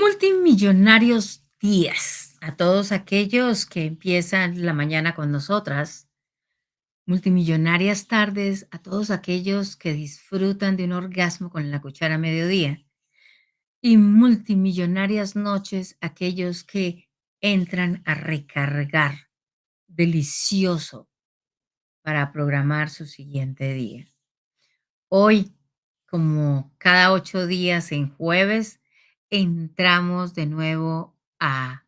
Multimillonarios días a todos aquellos que empiezan la mañana con nosotras. Multimillonarias tardes a todos aquellos que disfrutan de un orgasmo con la cuchara a mediodía. Y multimillonarias noches aquellos que entran a recargar delicioso para programar su siguiente día. Hoy, como cada 8 días en jueves, entramos de nuevo a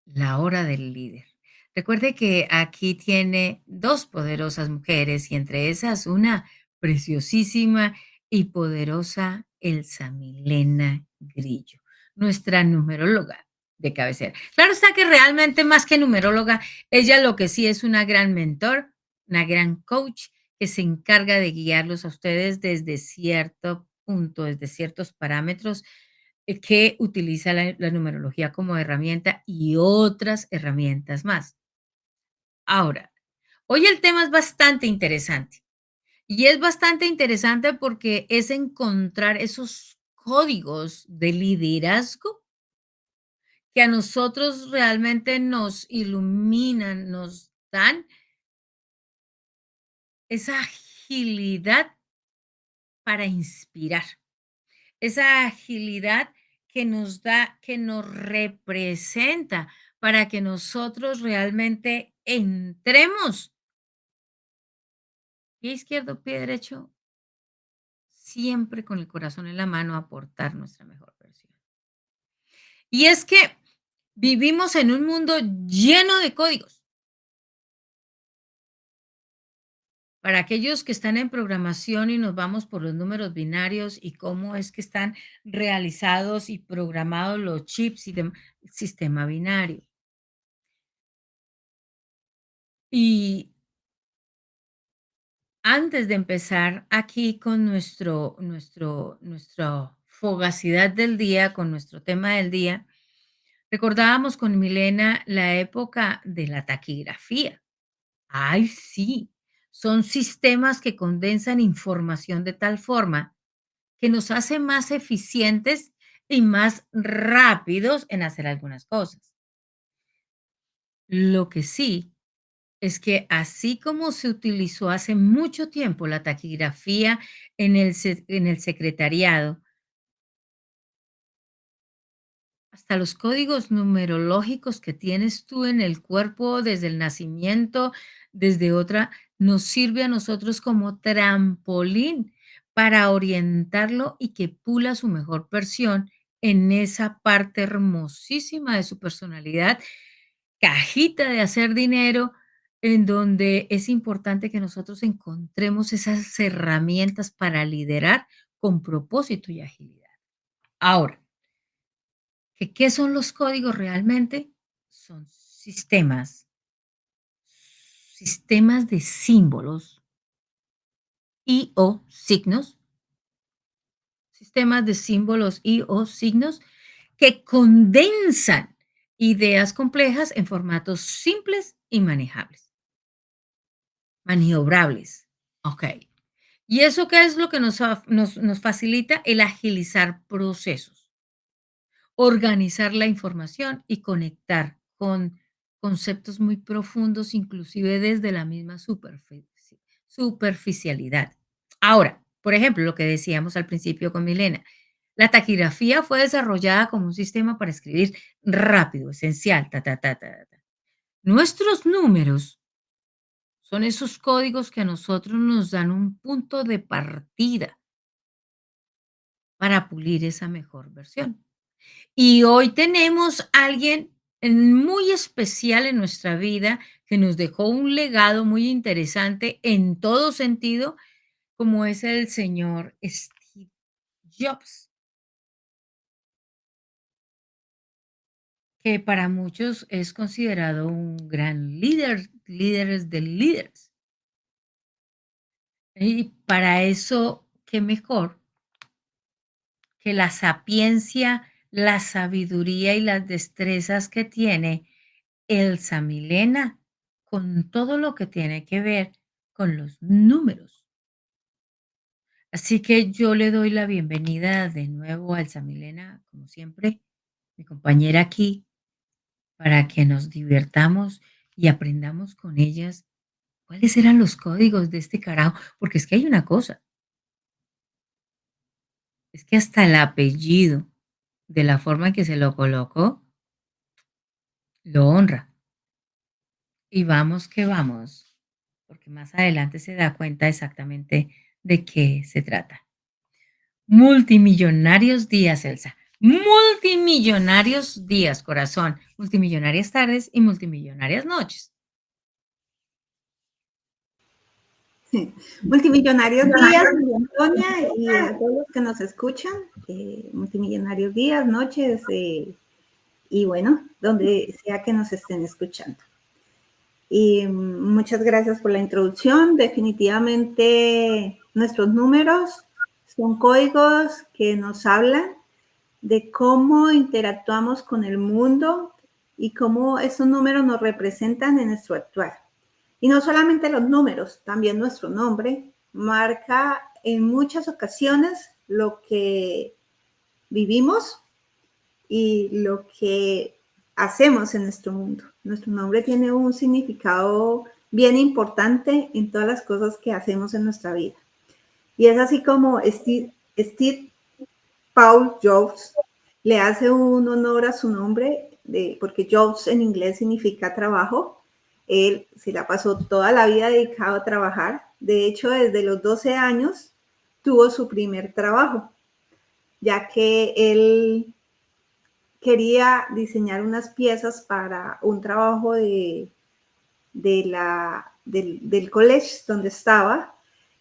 la hora del líder. Recuerde que aquí tiene 2 poderosas mujeres y entre esas una preciosísima y poderosa Elsa Milena Grillo, nuestra numeróloga de cabecera. Claro está que realmente más que numeróloga, ella lo que sí es una gran mentor, una gran coach que se encarga de guiarlos a ustedes desde cierto punto, desde ciertos parámetros que utiliza la numerología como herramienta y otras herramientas más. Ahora, hoy el tema es bastante interesante y es bastante interesante porque es encontrar esos códigos de liderazgo que a nosotros realmente nos iluminan, nos dan esa agilidad para inspirar. Esa agilidad que nos da, que nos representa para que nosotros realmente entremos, pie izquierdo, pie derecho, siempre con el corazón en la mano a aportar nuestra mejor versión. Y es que vivimos en un mundo lleno de códigos. Para aquellos que están en programación y nos vamos por los números binarios y cómo es que están realizados y programados los chips y el sistema binario. Y antes de empezar aquí con nuestra fogacidad del día, con nuestro tema del día, recordábamos con Milena la época de la taquigrafía. Ay, sí, son sistemas que condensan información de tal forma que nos hace más eficientes y más rápidos en hacer algunas cosas. Lo que sí es que así como se utilizó hace mucho tiempo la taquigrafía en el secretariado, hasta los códigos numerológicos que tienes tú en el cuerpo desde el nacimiento, desde otra, nos sirve a nosotros como trampolín para orientarlo y que pula su mejor versión en esa parte hermosísima de su personalidad, cajita de hacer dinero, en donde es importante que nosotros encontremos esas herramientas para liderar con propósito y agilidad. Ahora, ¿qué son los códigos realmente? Son sistemas de símbolos y o signos, sistemas de símbolos y o signos que condensan ideas complejas en formatos simples y manejables, maniobrables. Ok. ¿Y eso qué es lo que nos facilita? El agilizar procesos, organizar la información y conectar con conceptos muy profundos, inclusive desde la misma superficialidad. Ahora, por ejemplo, lo que decíamos al principio con Milena, la taquigrafía fue desarrollada como un sistema para escribir rápido, esencial, ta, ta, ta, ta, ta. Nuestros números son esos códigos que a nosotros nos dan un punto de partida para pulir esa mejor versión. Y hoy tenemos a alguien muy especial en nuestra vida que nos dejó un legado muy interesante en todo sentido, como es el señor Steve Jobs, que para muchos es considerado un gran líder, líderes de líderes. Y para eso, qué mejor que la sapiencia, la sabiduría y las destrezas que tiene Elsa Milena con todo lo que tiene que ver con los números. Así que yo le doy la bienvenida de nuevo a Elsa Milena, como siempre, mi compañera aquí, para que nos divirtamos y aprendamos con ellas cuáles eran los códigos de este carajo, porque es que hay una cosa, es que hasta el apellido, de la forma en que se lo colocó, lo honra. Y vamos que vamos, porque más adelante se da cuenta exactamente de qué se trata. Multimillonarios días, Elsa. Multimillonarios días, corazón. Multimillonarias tardes y multimillonarias noches. Multimillonarios días, María Antonia, y a todos los que nos escuchan, multimillonarios días, noches, y bueno, donde sea que nos estén escuchando. Y muchas gracias por la introducción. Definitivamente nuestros números son códigos que nos hablan de cómo interactuamos con el mundo y cómo esos números nos representan en nuestro actuar. Y no solamente los números, también nuestro nombre marca en muchas ocasiones lo que vivimos y lo que hacemos en nuestro mundo. Nuestro nombre tiene un significado bien importante en todas las cosas que hacemos en nuestra vida. Y es así como Steve Paul Jobs le hace un honor a su nombre, porque Jobs en inglés significa trabajo. Él se la pasó toda la vida dedicado a trabajar. De hecho, desde los 12 años tuvo su primer trabajo, ya que él quería diseñar unas piezas para un trabajo del college donde estaba,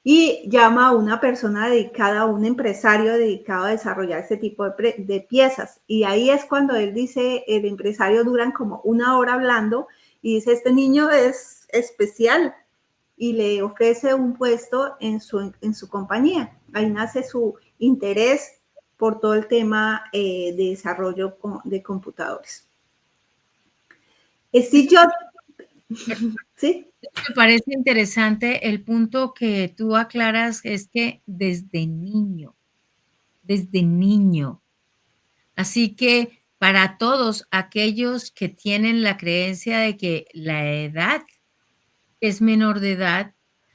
y llama a una persona dedicada, a un empresario dedicado a desarrollar este tipo de piezas. Y ahí es cuando él dice, el empresario duran como una hora hablando y dice, este niño es especial, y le ofrece un puesto en su compañía. Ahí nace su interés por todo el tema de desarrollo de computadores. Steve Jobs, ¿sí? Me parece interesante el punto que tú aclaras, es que desde niño. Así que para todos aquellos que tienen la creencia de que la edad es menor de edad,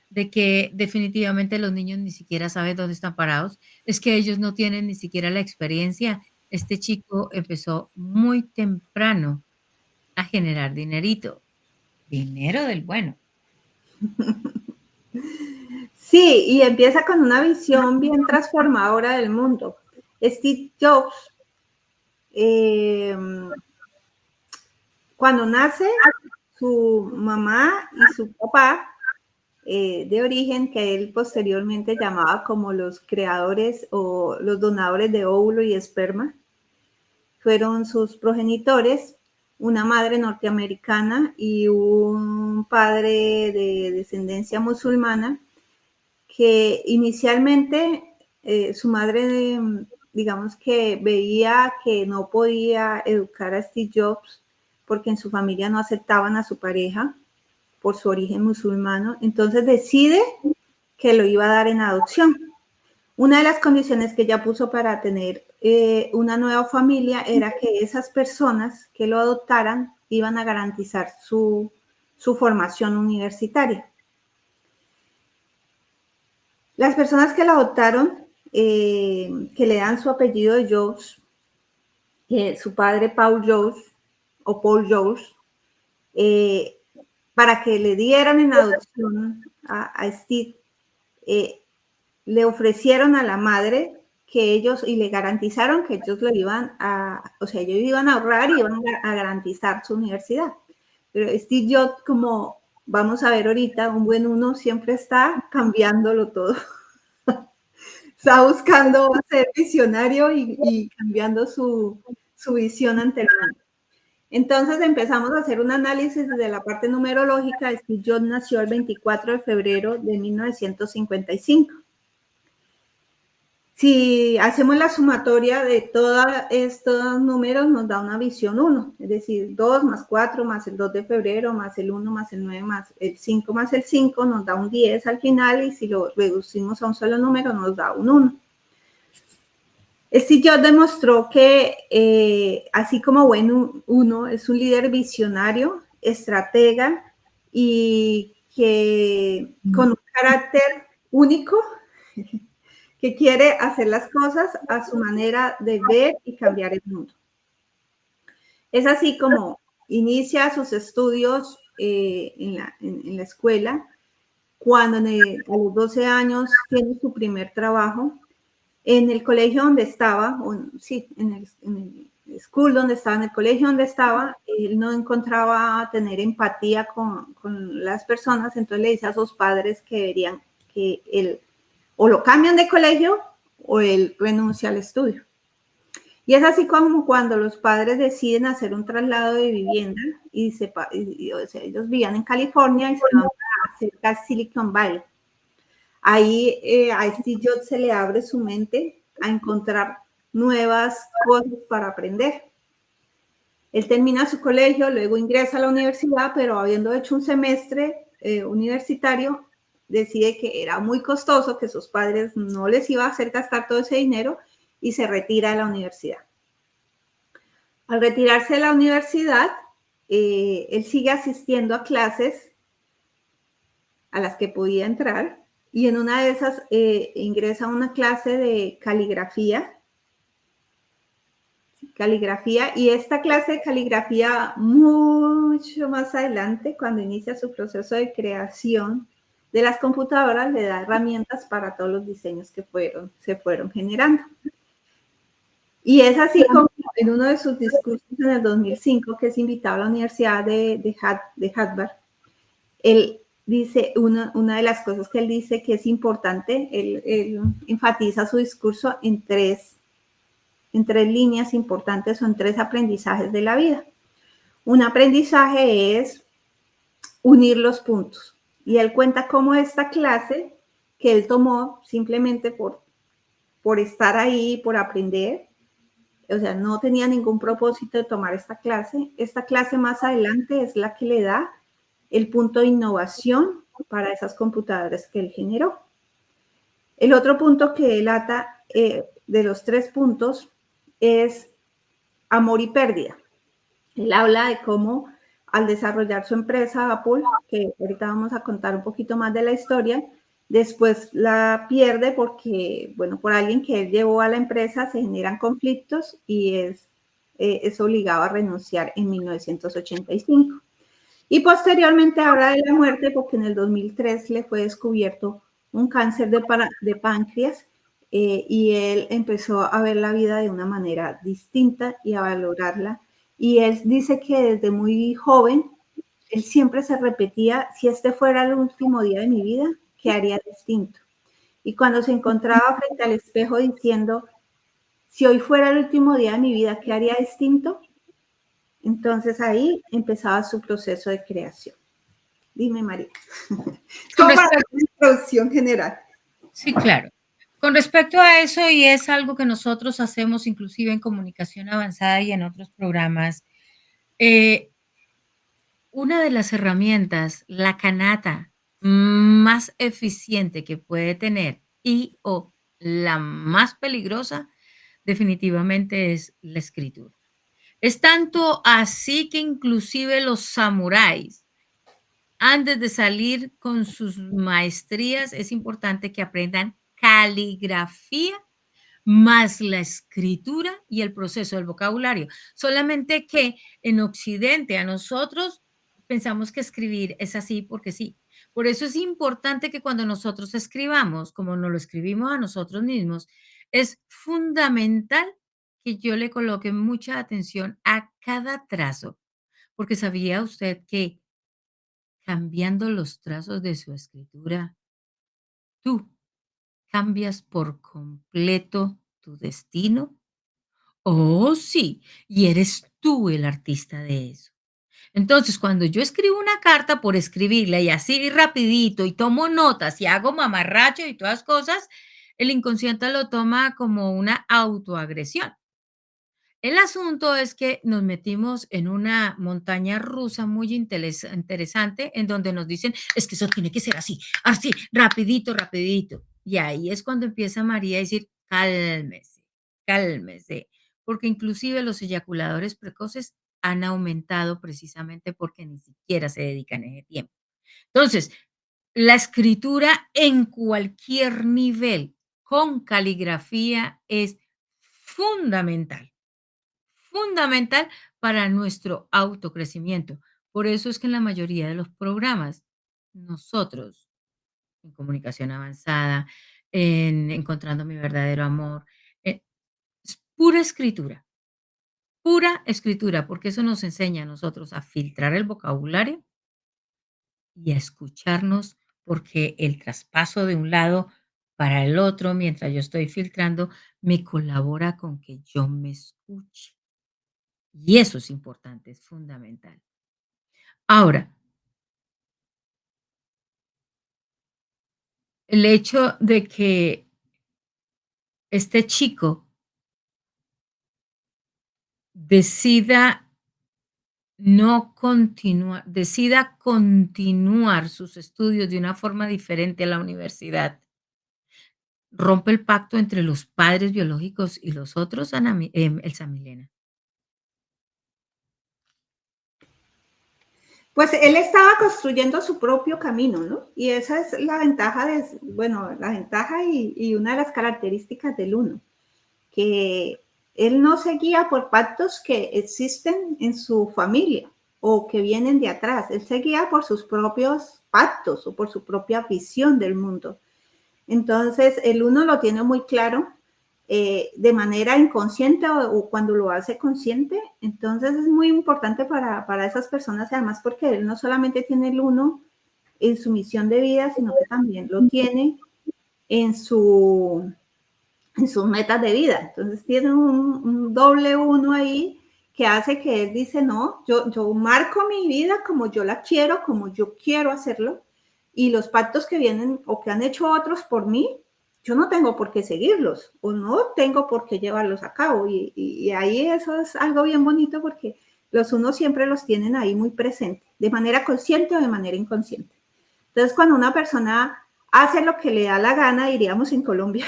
de que definitivamente los niños ni siquiera saben dónde están parados, es que ellos no tienen ni siquiera la experiencia. Este chico empezó muy temprano a generar dinerito, dinero del bueno. Sí, y empieza con una visión bien transformadora del mundo. Steve Jobs, cuando nace, su mamá y su papá, de origen, que él posteriormente llamaba como los creadores o los donadores de óvulo y esperma, fueron sus progenitores, una madre norteamericana y un padre de descendencia musulmana, que inicialmente su madre, digamos que veía que no podía educar a Steve Jobs porque en su familia no aceptaban a su pareja por su origen musulmano, entonces decide que lo iba a dar en adopción. Una de las condiciones que ella puso para tener una nueva familia era que esas personas que lo adoptaran iban a garantizar su formación universitaria. Las personas que la adoptaron, que le dan su apellido de Jobs, su padre Paul Jobs o Paul Jobs, para que le dieran en adopción a Steve, le ofrecieron a la madre que ellos, y le garantizaron que ellos lo iban a, o sea, ellos iban a ahorrar y iban a garantizar su universidad. Pero Steve Jobs, como vamos a ver ahorita, un buen uno siempre está cambiándolo todo. Está buscando ser visionario y cambiando su visión ante el mundo. Entonces empezamos a hacer un análisis desde la parte numerológica. Steve Jobs nació el 24 de febrero de 1955. Si hacemos la sumatoria de todos estos números, nos da una visión 1, es decir, 2 más 4 más el 2 de febrero, más el 1 más el 9 más el 5 nos da un 10 al final, y si lo reducimos a un solo número, nos da un 1. Steve Jobs demostró que así como bueno uno es un líder visionario, estratega y que con un carácter único, que quiere hacer las cosas a su manera de ver y cambiar el mundo. Es así como inicia sus estudios en la escuela, cuando a los 12 años tiene su primer trabajo. En el colegio donde estaba, sí, en el school donde estaba, en el colegio donde estaba, él no encontraba tener empatía con las personas, entonces le dice a sus padres que deberían que él o lo cambian de colegio o él renuncia al estudio. Y es así como cuando los padres deciden hacer un traslado de vivienda o sea, ellos vivían en California y se van cerca de Silicon Valley. Ahí a Steve Jobs se le abre su mente a encontrar nuevas cosas para aprender. Él termina su colegio, luego ingresa a la universidad, pero habiendo hecho un semestre universitario, decide que era muy costoso, que sus padres no les iba a hacer gastar todo ese dinero, y se retira de la universidad. Al retirarse de la universidad, él sigue asistiendo a clases a las que podía entrar, y en una de esas ingresa a una clase de caligrafía, y esta clase de caligrafía mucho más adelante, cuando inicia su proceso de creación de las computadoras, le da herramientas para todos los diseños que se fueron generando. Y es así como en uno de sus discursos en el 2005, que es invitado a la Universidad de Harvard, él dice, una de las cosas que él dice que es importante, él enfatiza su discurso en tres líneas importantes o en tres aprendizajes de la vida. Un aprendizaje es unir los puntos. Y él cuenta cómo esta clase que él tomó simplemente por estar ahí, por aprender, o sea, no tenía ningún propósito de tomar esta clase más adelante es la que le da el punto de innovación para esas computadoras que él generó. El otro punto que él ata de los tres puntos es amor y pérdida. Él habla de cómo al desarrollar su empresa Apple, que ahorita vamos a contar un poquito más de la historia, después la pierde porque, bueno, por alguien que él llevó a la empresa se generan conflictos y es obligado a renunciar en 1985. Y posteriormente habla de la muerte porque en el 2003 le fue descubierto un cáncer de páncreas, y él empezó a ver la vida de una manera distinta y a valorarla. Y él dice que desde muy joven, él siempre se repetía, si este fuera el último día de mi vida, ¿qué haría distinto? Y cuando se encontraba frente al espejo diciendo, si hoy fuera el último día de mi vida, ¿qué haría distinto? Entonces ahí empezaba su proceso de creación. Dime, María. Con Como para respecto, una introducción general. sí, claro. Con respecto a eso, y es algo que nosotros hacemos inclusive en comunicación avanzada y en otros programas, una de las herramientas, la canata más eficiente que puede tener y o la más peligrosa, definitivamente es la escritura. Es tanto así que inclusive los samuráis, antes de salir con sus maestrías, es importante que aprendan caligrafía más la escritura y el proceso del vocabulario. Solamente que en Occidente a nosotros pensamos que escribir es así porque sí. Por eso es importante que cuando nosotros escribamos, como nos lo escribimos a nosotros mismos, es fundamental que yo le coloque mucha atención a cada trazo, porque ¿sabía usted que cambiando los trazos de su escritura, tú cambias por completo tu destino? Oh, sí, y eres tú el artista de eso. Entonces, cuando yo escribo una carta por escribirla y así rapidito y tomo notas y hago mamarracho y todas cosas, el inconsciente lo toma como una autoagresión. El asunto es que nos metimos en una montaña rusa muy interesante en donde nos dicen, es que eso tiene que ser así, así, rapidito, rapidito. Y ahí es cuando empieza María a decir, cálmese, cálmese, porque inclusive los eyaculadores precoces han aumentado precisamente porque ni siquiera se dedican ese tiempo. Entonces, la escritura en cualquier nivel con caligrafía es fundamental, fundamental para nuestro autocrecimiento. Por eso es que en la mayoría de los programas, nosotros, en comunicación avanzada, en encontrando mi verdadero amor, es pura escritura, porque eso nos enseña a nosotros a filtrar el vocabulario y a escucharnos, porque el traspaso de un lado para el otro, mientras yo estoy filtrando, me colabora con que yo me escuche. Y eso es importante, es fundamental. Ahora, el hecho de que este chico decida decida continuar sus estudios de una forma diferente a la universidad, rompe el pacto entre los padres biológicos y los otros, Elsa Milena. Pues él estaba construyendo su propio camino, ¿no? Y esa es la ventaja bueno, la ventaja y una de las características del uno, que él no se guía por pactos que existen en su familia o que vienen de atrás, él se guía por sus propios pactos o por su propia visión del mundo. Entonces, el uno lo tiene muy claro de manera inconsciente o, cuando lo hace consciente. Entonces, es muy importante para esas personas, además, porque él no solamente tiene el uno en su misión de vida, sino que también lo tiene en en sus metas de vida. Entonces tiene un doble uno ahí que hace que él dice, no, yo marco mi vida como yo la quiero, como yo quiero hacerlo, y los pactos que vienen o que han hecho otros por mí, yo no tengo por qué seguirlos o no tengo por qué llevarlos a cabo. Y ahí eso es algo bien bonito porque los unos siempre los tienen ahí muy presentes, de manera consciente o de manera inconsciente. Entonces, cuando una persona hace lo que le da la gana, diríamos en Colombia,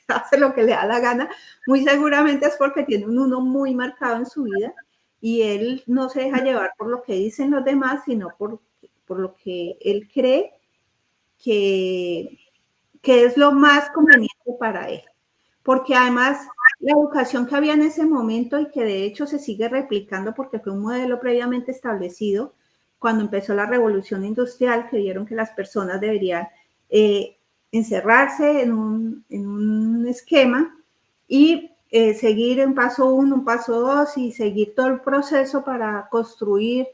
hace lo que le da la gana, muy seguramente es porque tiene un uno muy marcado en su vida y él no se deja llevar por lo que dicen los demás, sino por lo que él cree que, que es lo más conveniente para él. Porque además la educación que había en ese momento y que de hecho se sigue replicando porque fue un modelo previamente establecido cuando empezó la revolución industrial, que vieron que las personas deberían encerrarse en un esquema y seguir un paso uno, un paso dos y seguir todo el proceso para construir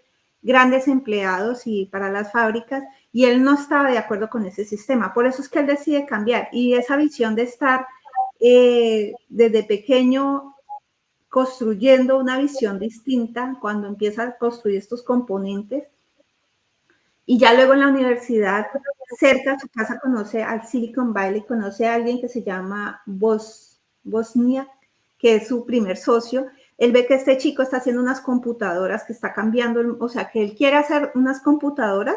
grandes empleados y para las fábricas, y él no estaba de acuerdo con ese sistema. Por eso es que él decide cambiar, y esa visión de estar desde pequeño construyendo una visión distinta, cuando empieza a construir estos componentes, y ya luego en la universidad, cerca de su casa, conoce al Silicon Valley, conoce a alguien que se llama Bosnia, que es su primer socio. Él ve que este chico está haciendo unas computadoras, que está cambiando, o sea, que él quiere hacer unas computadoras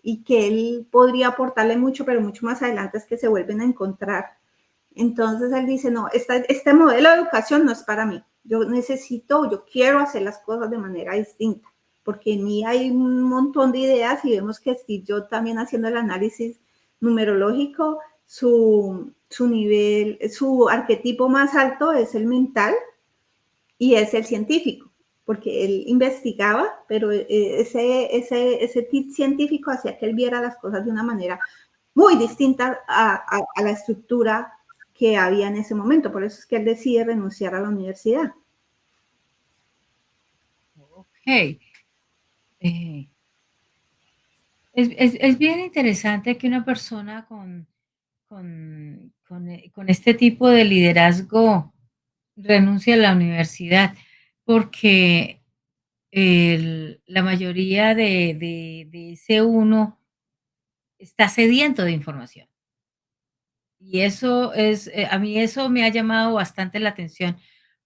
y que él podría aportarle mucho, pero mucho más adelante es que se vuelven a encontrar. Entonces él dice, no, este modelo de educación no es para mí. Yo quiero hacer las cosas de manera distinta, porque en mí hay un montón de ideas y vemos que Steve Jobs también haciendo el análisis numerológico, su nivel, su arquetipo más alto es el mental y es el científico, porque él investigaba, pero ese tip científico hacía que él viera las cosas de una manera muy distinta a la estructura que había en ese momento. Por eso es que él decide renunciar a la universidad. Ok. Eh, es bien interesante que una persona con este tipo de liderazgo renuncie a la universidad, porque la mayoría de ese uno está sediento de información. Y eso es, a mí eso me ha llamado bastante la atención,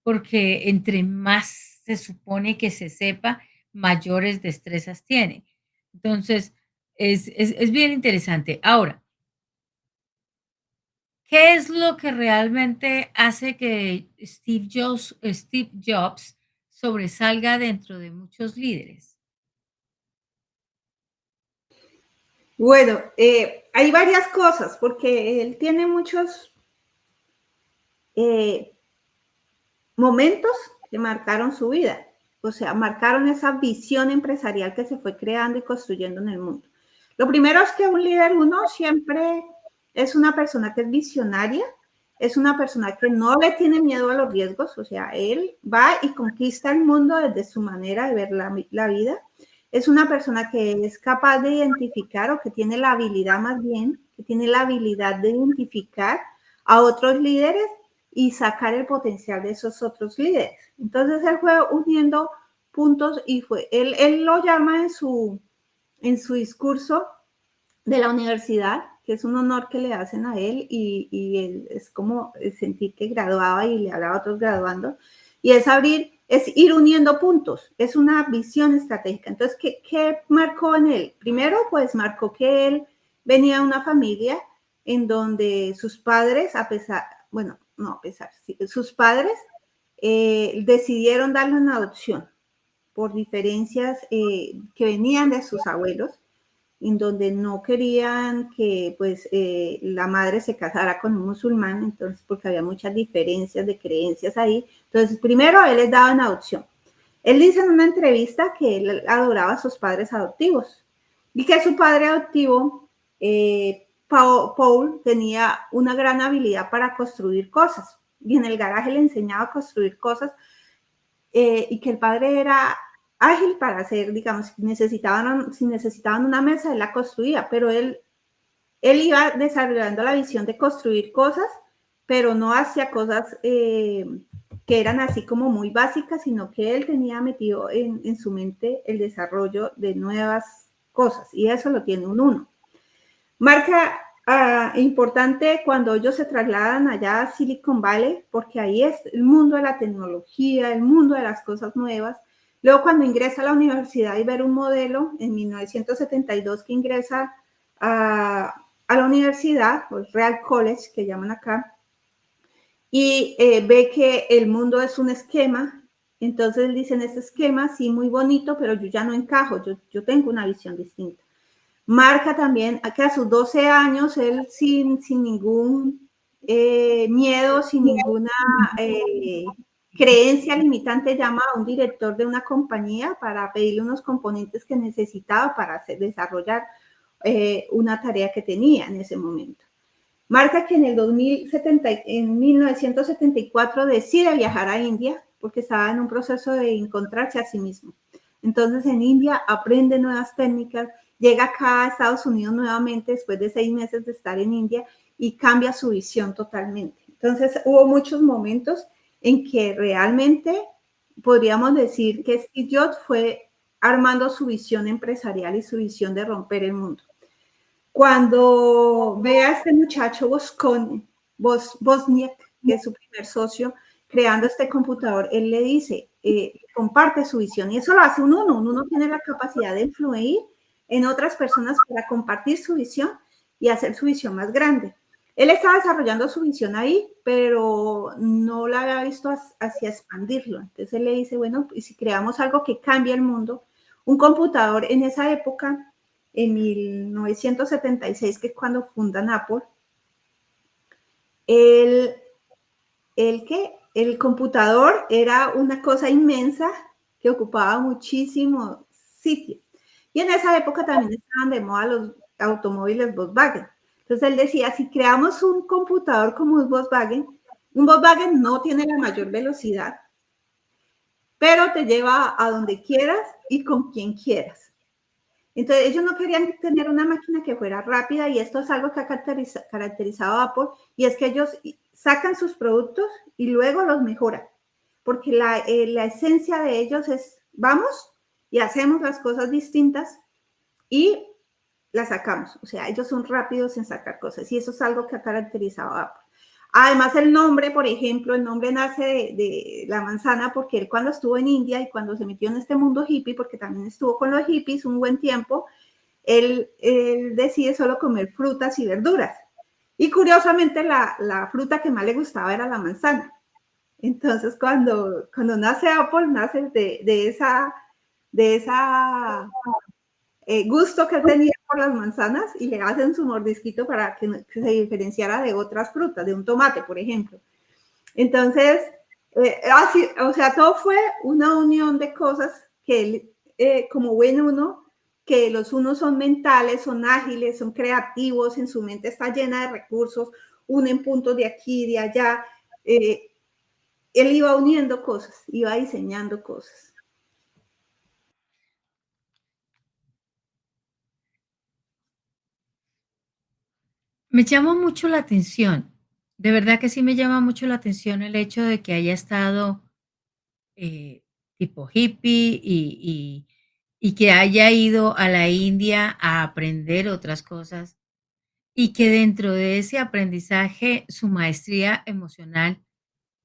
porque entre más se supone que se sepa, mayores destrezas tiene. Entonces, es bien interesante. Ahora, ¿qué es lo que realmente hace que Steve Jobs sobresalga dentro de muchos líderes? Bueno, hay varias cosas, porque él tiene muchos eh, momentos que marcaron su vida, o sea, marcaron esa visión empresarial que se fue creando y construyendo en el mundo. Lo primero es que un líder, uno siempre es una persona que es visionaria, es una persona que no le tiene miedo a los riesgos, o sea, él va y conquista el mundo desde su manera de ver la vida. Es una persona que es capaz de identificar o que tiene la habilidad más bien, que tiene la habilidad de identificar a otros líderes y sacar el potencial de esos otros líderes. Entonces él fue uniendo puntos y él lo llama en su discurso de la universidad, que es un honor que le hacen a él y él es como sentir que graduaba y le hablaba a otros graduando, y es ir uniendo puntos, es una visión estratégica. Entonces, ¿qué marcó en él? Primero, pues marcó que él venía de una familia en donde sus padres, a pesar, bueno, no a pesar, sí, sus padres decidieron darle una adopción por diferencias que venían de sus abuelos, en donde no querían que pues la madre se casara con un musulmán, entonces porque había muchas diferencias de creencias ahí. Entonces, primero él les daba en adopción. Él dice en una entrevista que él adoraba a sus padres adoptivos y que su padre adoptivo, Paul, tenía una gran habilidad para construir cosas y en el garaje le enseñaba a construir cosas y que el padre era ágil para hacer, digamos, si necesitaban una mesa, él la construía, pero él iba desarrollando la visión de construir cosas, pero no hacía cosas que eran así como muy básicas, sino que él tenía metido en su mente el desarrollo de nuevas cosas, y eso lo tiene un uno. Marca importante cuando ellos se trasladan allá a Silicon Valley, porque ahí es el mundo de la tecnología, el mundo de las cosas nuevas. Luego cuando ingresa a la universidad y ver un modelo, en 1972 que ingresa a la universidad, o Real College que llaman acá, y ve que el mundo es un esquema, entonces dicen, este esquema sí muy bonito, pero yo ya no encajo, yo tengo una visión distinta. Marca también que a sus 12 años, él sin ningún miedo, sin ninguna creencia limitante, llama a un director de una compañía para pedirle unos componentes que necesitaba para desarrollar una tarea que tenía en ese momento. Marca que en 1974 decide viajar a India porque estaba en un proceso de encontrarse a sí mismo. Entonces en India aprende nuevas técnicas, llega acá a Estados Unidos nuevamente después de 6 meses de estar en India y cambia su visión totalmente. Entonces hubo muchos momentos en que realmente podríamos decir que Steve Jobs fue armando su visión empresarial y su visión de romper el mundo. Cuando ve a este muchacho Bosniak, que es su primer socio, creando este computador, él le dice, comparte su visión, y eso lo hace un uno tiene la capacidad de influir en otras personas para compartir su visión y hacer su visión más grande. Él estaba desarrollando su visión ahí, pero no la había visto hacia expandirlo. Entonces él le dice, bueno, y si creamos algo que cambie el mundo, un computador en esa época, en 1976, que es cuando fundan Apple, el computador era una cosa inmensa que ocupaba muchísimo sitio. Y en esa época también estaban de moda los automóviles Volkswagen. Entonces él decía, si creamos un computador como un Volkswagen no tiene la mayor velocidad, pero te lleva a donde quieras y con quien quieras. Entonces ellos no querían tener una máquina que fuera rápida, y esto es algo que ha caracterizado a Apple, y es que ellos sacan sus productos y luego los mejoran, porque la esencia de ellos es, vamos y hacemos las cosas distintas y la sacamos. O sea, ellos son rápidos en sacar cosas y eso es algo que ha caracterizado a Apple. Además, el nombre, por ejemplo, el nombre nace de la manzana porque él cuando estuvo en India y cuando se metió en este mundo hippie, porque también estuvo con los hippies un buen tiempo, él decide solo comer frutas y verduras. Y curiosamente la fruta que más le gustaba era la manzana. Entonces, cuando nace Apple, nace de esa gusto que él tenía por las manzanas y le hacen su mordisquito para que se diferenciara de otras frutas, de un tomate, por ejemplo. Entonces, así, o sea, todo fue una unión de cosas que él, como buen uno, que los unos son mentales, son ágiles, son creativos, en su mente está llena de recursos, unen puntos de aquí y de allá. Él iba uniendo cosas, iba diseñando cosas. Me llama mucho la atención, de verdad que sí me llama mucho la atención el hecho de que haya estado, eh, tipo hippie y que haya ido a la India a aprender otras cosas, y que dentro de ese aprendizaje su maestría emocional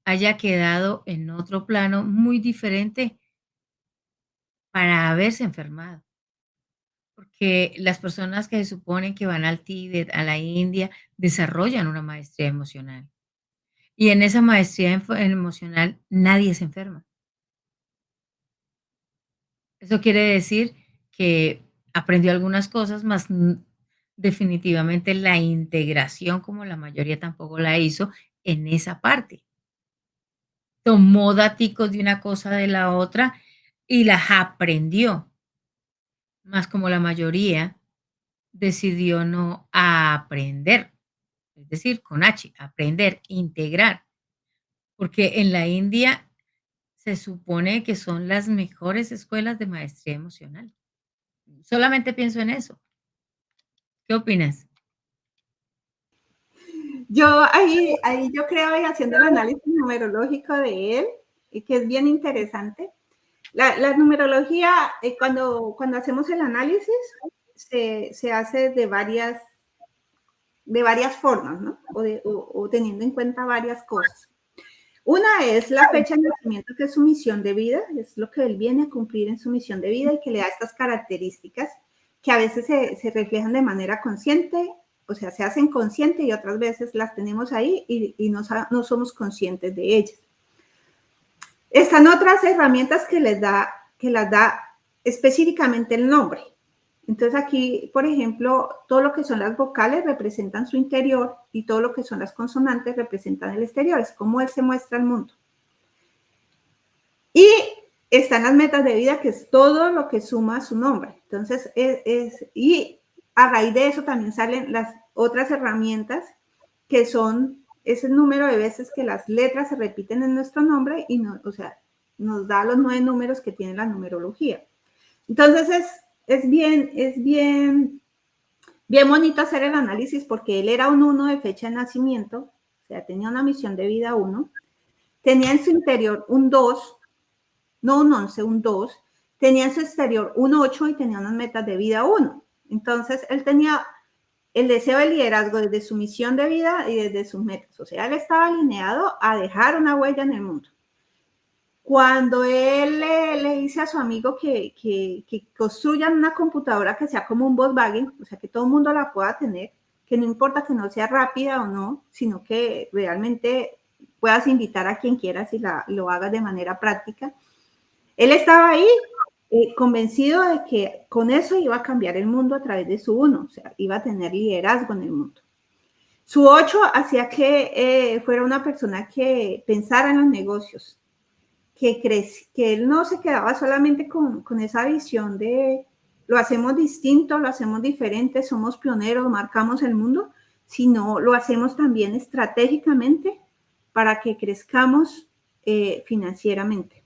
haya quedado en otro plano muy diferente para haberse enfermado. Porque las personas que se suponen que van al Tíbet, a la India, desarrollan una maestría emocional. Y en esa maestría emocional nadie se enferma. Eso quiere decir que aprendió algunas cosas, más definitivamente la integración, como la mayoría tampoco la hizo en esa parte. Tomó daticos de una cosa de la otra y las aprendió, más como la mayoría decidió no aprender, es decir, con H, aprender, integrar, porque en la India se supone que son las mejores escuelas de maestría emocional. Solamente pienso en eso. ¿Qué opinas? Yo ahí yo creo, y haciendo el análisis numerológico de él, y que es bien interesante, la numerología, cuando hacemos el análisis, se hace de varias formas, ¿no? O teniendo en cuenta varias cosas. Una es la fecha de nacimiento, que es su misión de vida, es lo que él viene a cumplir en su misión de vida y que le da estas características que a veces se reflejan de manera consciente, o sea, se hacen consciente y otras veces las tenemos ahí y no somos conscientes de ellas. Están otras herramientas que las da específicamente el nombre. Entonces aquí, por ejemplo, todo lo que son las vocales representan su interior y todo lo que son las consonantes representan el exterior. Es como él se muestra al mundo. Y están las metas de vida, que es todo lo que suma su nombre. Entonces, y a raíz de eso también salen las otras herramientas que son ese número de veces que las letras se repiten en nuestro nombre y o sea, nos da los 9 números que tiene la numerología. Entonces es bien bonito hacer el análisis porque él era un 1 de fecha de nacimiento, o sea, tenía una misión de vida 1, tenía en su interior un 2, no un 11, un 2, tenía en su exterior un 8 y tenía unas metas de vida 1. Entonces, él tenía el deseo de liderazgo desde su misión de vida y desde sus metas. O sea, él estaba alineado a dejar una huella en el mundo. Cuando él le dice a su amigo que construyan una computadora que sea como un Volkswagen, o sea, que todo el mundo la pueda tener, que no importa que no sea rápida o no, sino que realmente puedas invitar a quien quieras y lo hagas de manera práctica. Él estaba ahí convencido de que con eso iba a cambiar el mundo a través de su 1, o sea, iba a tener liderazgo en el mundo. Su 8 hacía que fuera una persona que pensara en los negocios, que él no se quedaba solamente con esa visión de lo hacemos distinto, lo hacemos diferente, somos pioneros, marcamos el mundo, sino lo hacemos también estratégicamente para que crezcamos financieramente.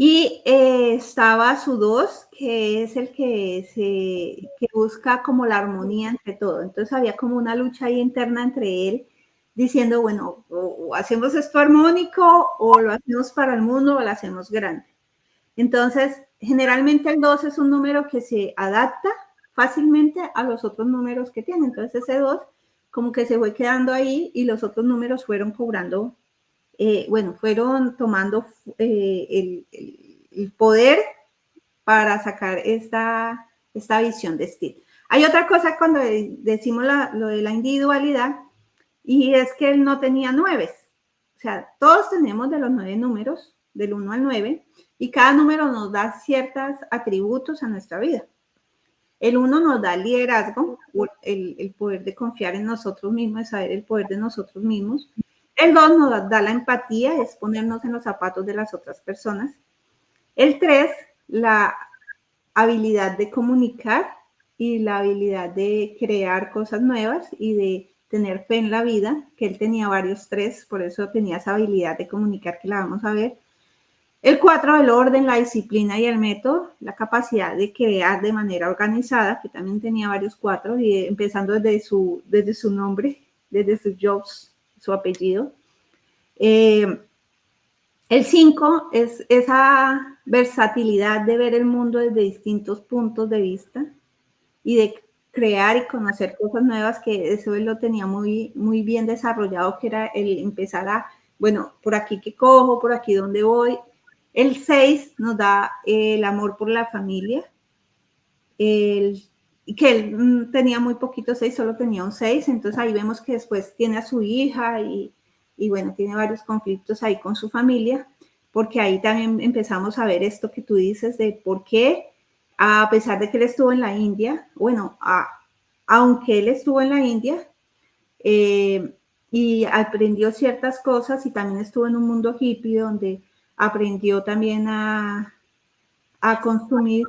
Y estaba su 2, que es el que busca como la armonía entre todo. Entonces había como una lucha ahí interna entre él, diciendo, bueno, o hacemos esto armónico, o lo hacemos para el mundo, o lo hacemos grande. Entonces, generalmente el 2 es un número que se adapta fácilmente a los otros números que tiene. Entonces ese 2 como que se fue quedando ahí y los otros números fueron cobrando, fueron tomando el poder para sacar esta visión de Steve. Hay otra cosa cuando decimos lo de la individualidad, y es que él no tenía 9. O sea, todos tenemos de los 9 números, del 1 al 9, y cada número nos da ciertos atributos a nuestra vida. El 1 nos da el liderazgo, el poder de confiar en nosotros mismos, de saber el poder de nosotros mismos. El 2 nos da la empatía, es ponernos en los zapatos de las otras personas. El 3, la habilidad de comunicar y la habilidad de crear cosas nuevas y de tener fe en la vida, que él tenía varios 3, por eso tenía esa habilidad de comunicar que la vamos a ver. El 4, el orden, la disciplina y el método, la capacidad de crear de manera organizada, que también tenía varios 4, y empezando desde su nombre, desde su jobs, su apellido. El 5 es esa versatilidad de ver el mundo desde distintos puntos de vista y de crear y conocer cosas nuevas, que eso él lo tenía muy, muy bien desarrollado, que era el empezar a, por aquí que cojo, por aquí donde voy. El 6 nos da el amor por la familia, que él tenía muy poquito 6, solo tenía un 6, entonces ahí vemos que después tiene a su hija y tiene varios conflictos ahí con su familia, porque ahí también empezamos a ver esto que tú dices de por qué, a pesar de que él estuvo en la India, aunque él estuvo en la India y aprendió ciertas cosas, y también estuvo en un mundo hippie donde aprendió también a consumir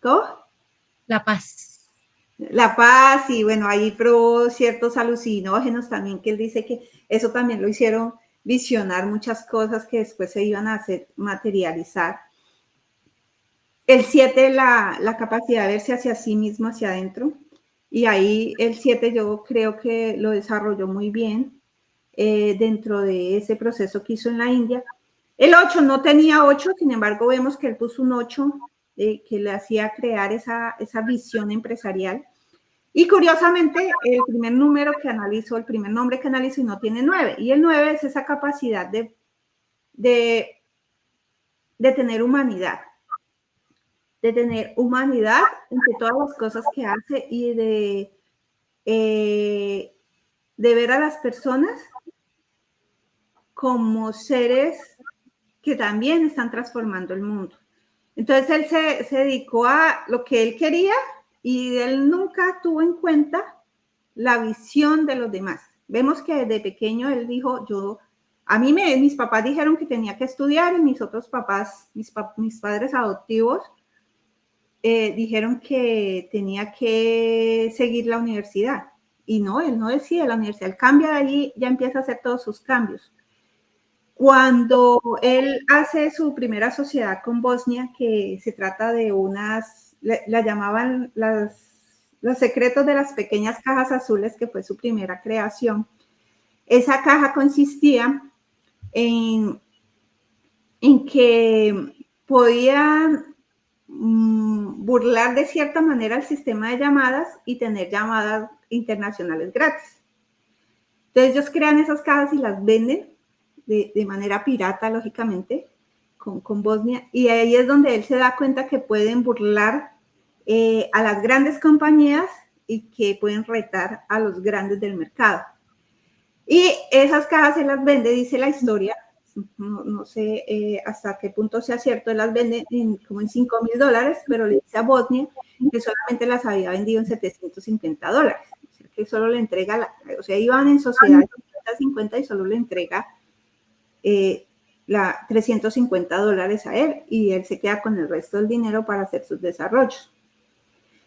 todo. La paz. La paz, y ahí probó ciertos alucinógenos también, que él dice que eso también lo hicieron visionar muchas cosas que después se iban a hacer materializar. El 7, la capacidad de verse hacia sí mismo, hacia adentro, y ahí el 7 yo creo que lo desarrolló muy bien dentro de ese proceso que hizo en la India. El 8 no tenía 8, sin embargo vemos que él puso un 8 que le hacía crear esa visión empresarial. Y curiosamente, el primer nombre que analizo y no tiene 9. Y el 9 es esa capacidad de tener humanidad. De tener humanidad entre todas las cosas que hace y de ver a las personas como seres que también están transformando el mundo. Entonces él se dedicó a lo que él quería y él nunca tuvo en cuenta la visión de los demás. Vemos que desde pequeño él dijo, mis papás dijeron que tenía que estudiar, y mis otros papás, mis padres adoptivos, dijeron que tenía que seguir la universidad. Y no, él no decide la universidad, él cambia de allí, ya empieza a hacer todos sus cambios. Cuando él hace su primera sociedad con Bosnia, que se trata de la llamaban los secretos de las pequeñas cajas azules, que fue su primera creación. Esa caja consistía en que podían burlar de cierta manera el sistema de llamadas y tener llamadas internacionales gratis. Entonces ellos crean esas cajas y las venden de manera pirata, lógicamente, con Bosnia, y ahí es donde él se da cuenta que pueden burlar a las grandes compañías y que pueden retar a los grandes del mercado. Y esas cajas se las vende, dice la historia, no sé hasta qué punto sea cierto, él las vende como en $5,000, pero le dice a Bosnia que solamente las había vendido en $750. O sea, que solo le entrega, iban en sociedad de 50 y solo le entrega $350 a él, y él se queda con el resto del dinero para hacer sus desarrollos.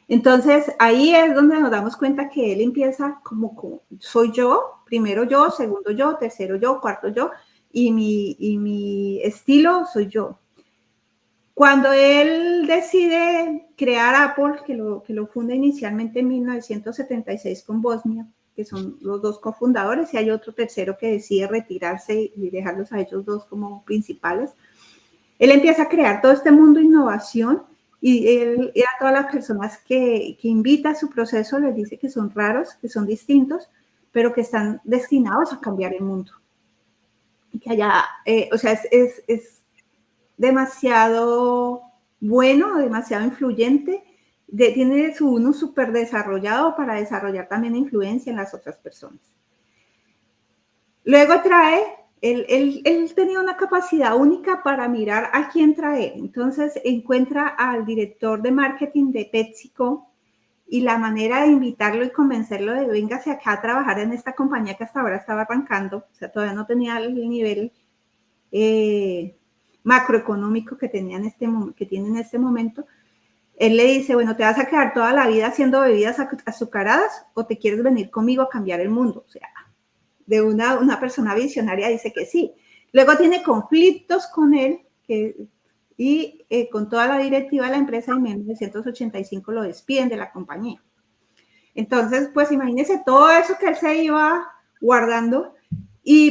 Entonces, ahí es donde nos damos cuenta que él empieza como soy yo, primero yo, segundo yo, tercero yo, cuarto yo, y mi estilo soy yo. Cuando él decide crear Apple, que lo funda inicialmente en 1976 con Bosnia, que son los dos cofundadores, y hay otro tercero que decide retirarse y dejarlos a ellos dos como principales, él empieza a crear todo este mundo de innovación Y a todas las personas que invita a su proceso les dice que son raros, que son distintos, pero que están destinados a cambiar el mundo. Y que allá, o sea, es demasiado bueno, demasiado influyente, tiene uno súper desarrollado para desarrollar también influencia en las otras personas. Luego trae, él tenía una capacidad única para mirar a quién traer. Entonces encuentra al director de marketing de PepsiCo y la manera de invitarlo y convencerlo de véngase acá a trabajar en esta compañía que hasta ahora estaba arrancando, o sea, todavía no tenía el nivel macroeconómico que, que tiene en este momento. Él le dice, bueno, ¿te vas a quedar toda la vida haciendo bebidas azucaradas o te quieres venir conmigo a cambiar el mundo? O sea, de una persona visionaria dice que sí. Luego tiene conflictos con él y con toda la directiva de la empresa en 1985 lo despiden de la compañía. Entonces, pues imagínese todo eso que él se iba guardando,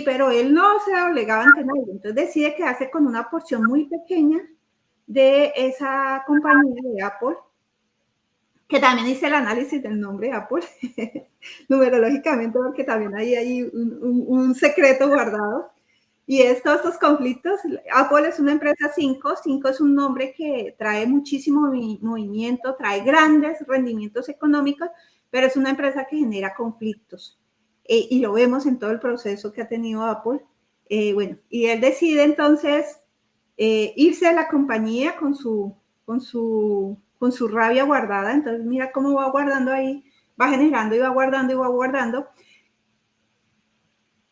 pero él no se obligaba ante nadie. Entonces decide quedarse con una porción muy pequeña de esa compañía de Apple, que también hice el análisis del nombre de Apple, numerológicamente, porque también hay un secreto guardado. Y todos estos conflictos, Apple es una empresa 5, 5 es un nombre que trae muchísimo movimiento, trae grandes rendimientos económicos, pero es una empresa que genera conflictos. Y lo vemos en todo el proceso que ha tenido Apple. Bueno, y él decide entonces irse de la compañía con su rabia guardada. Entonces mira cómo va guardando ahí, va generando y va guardando y va guardando.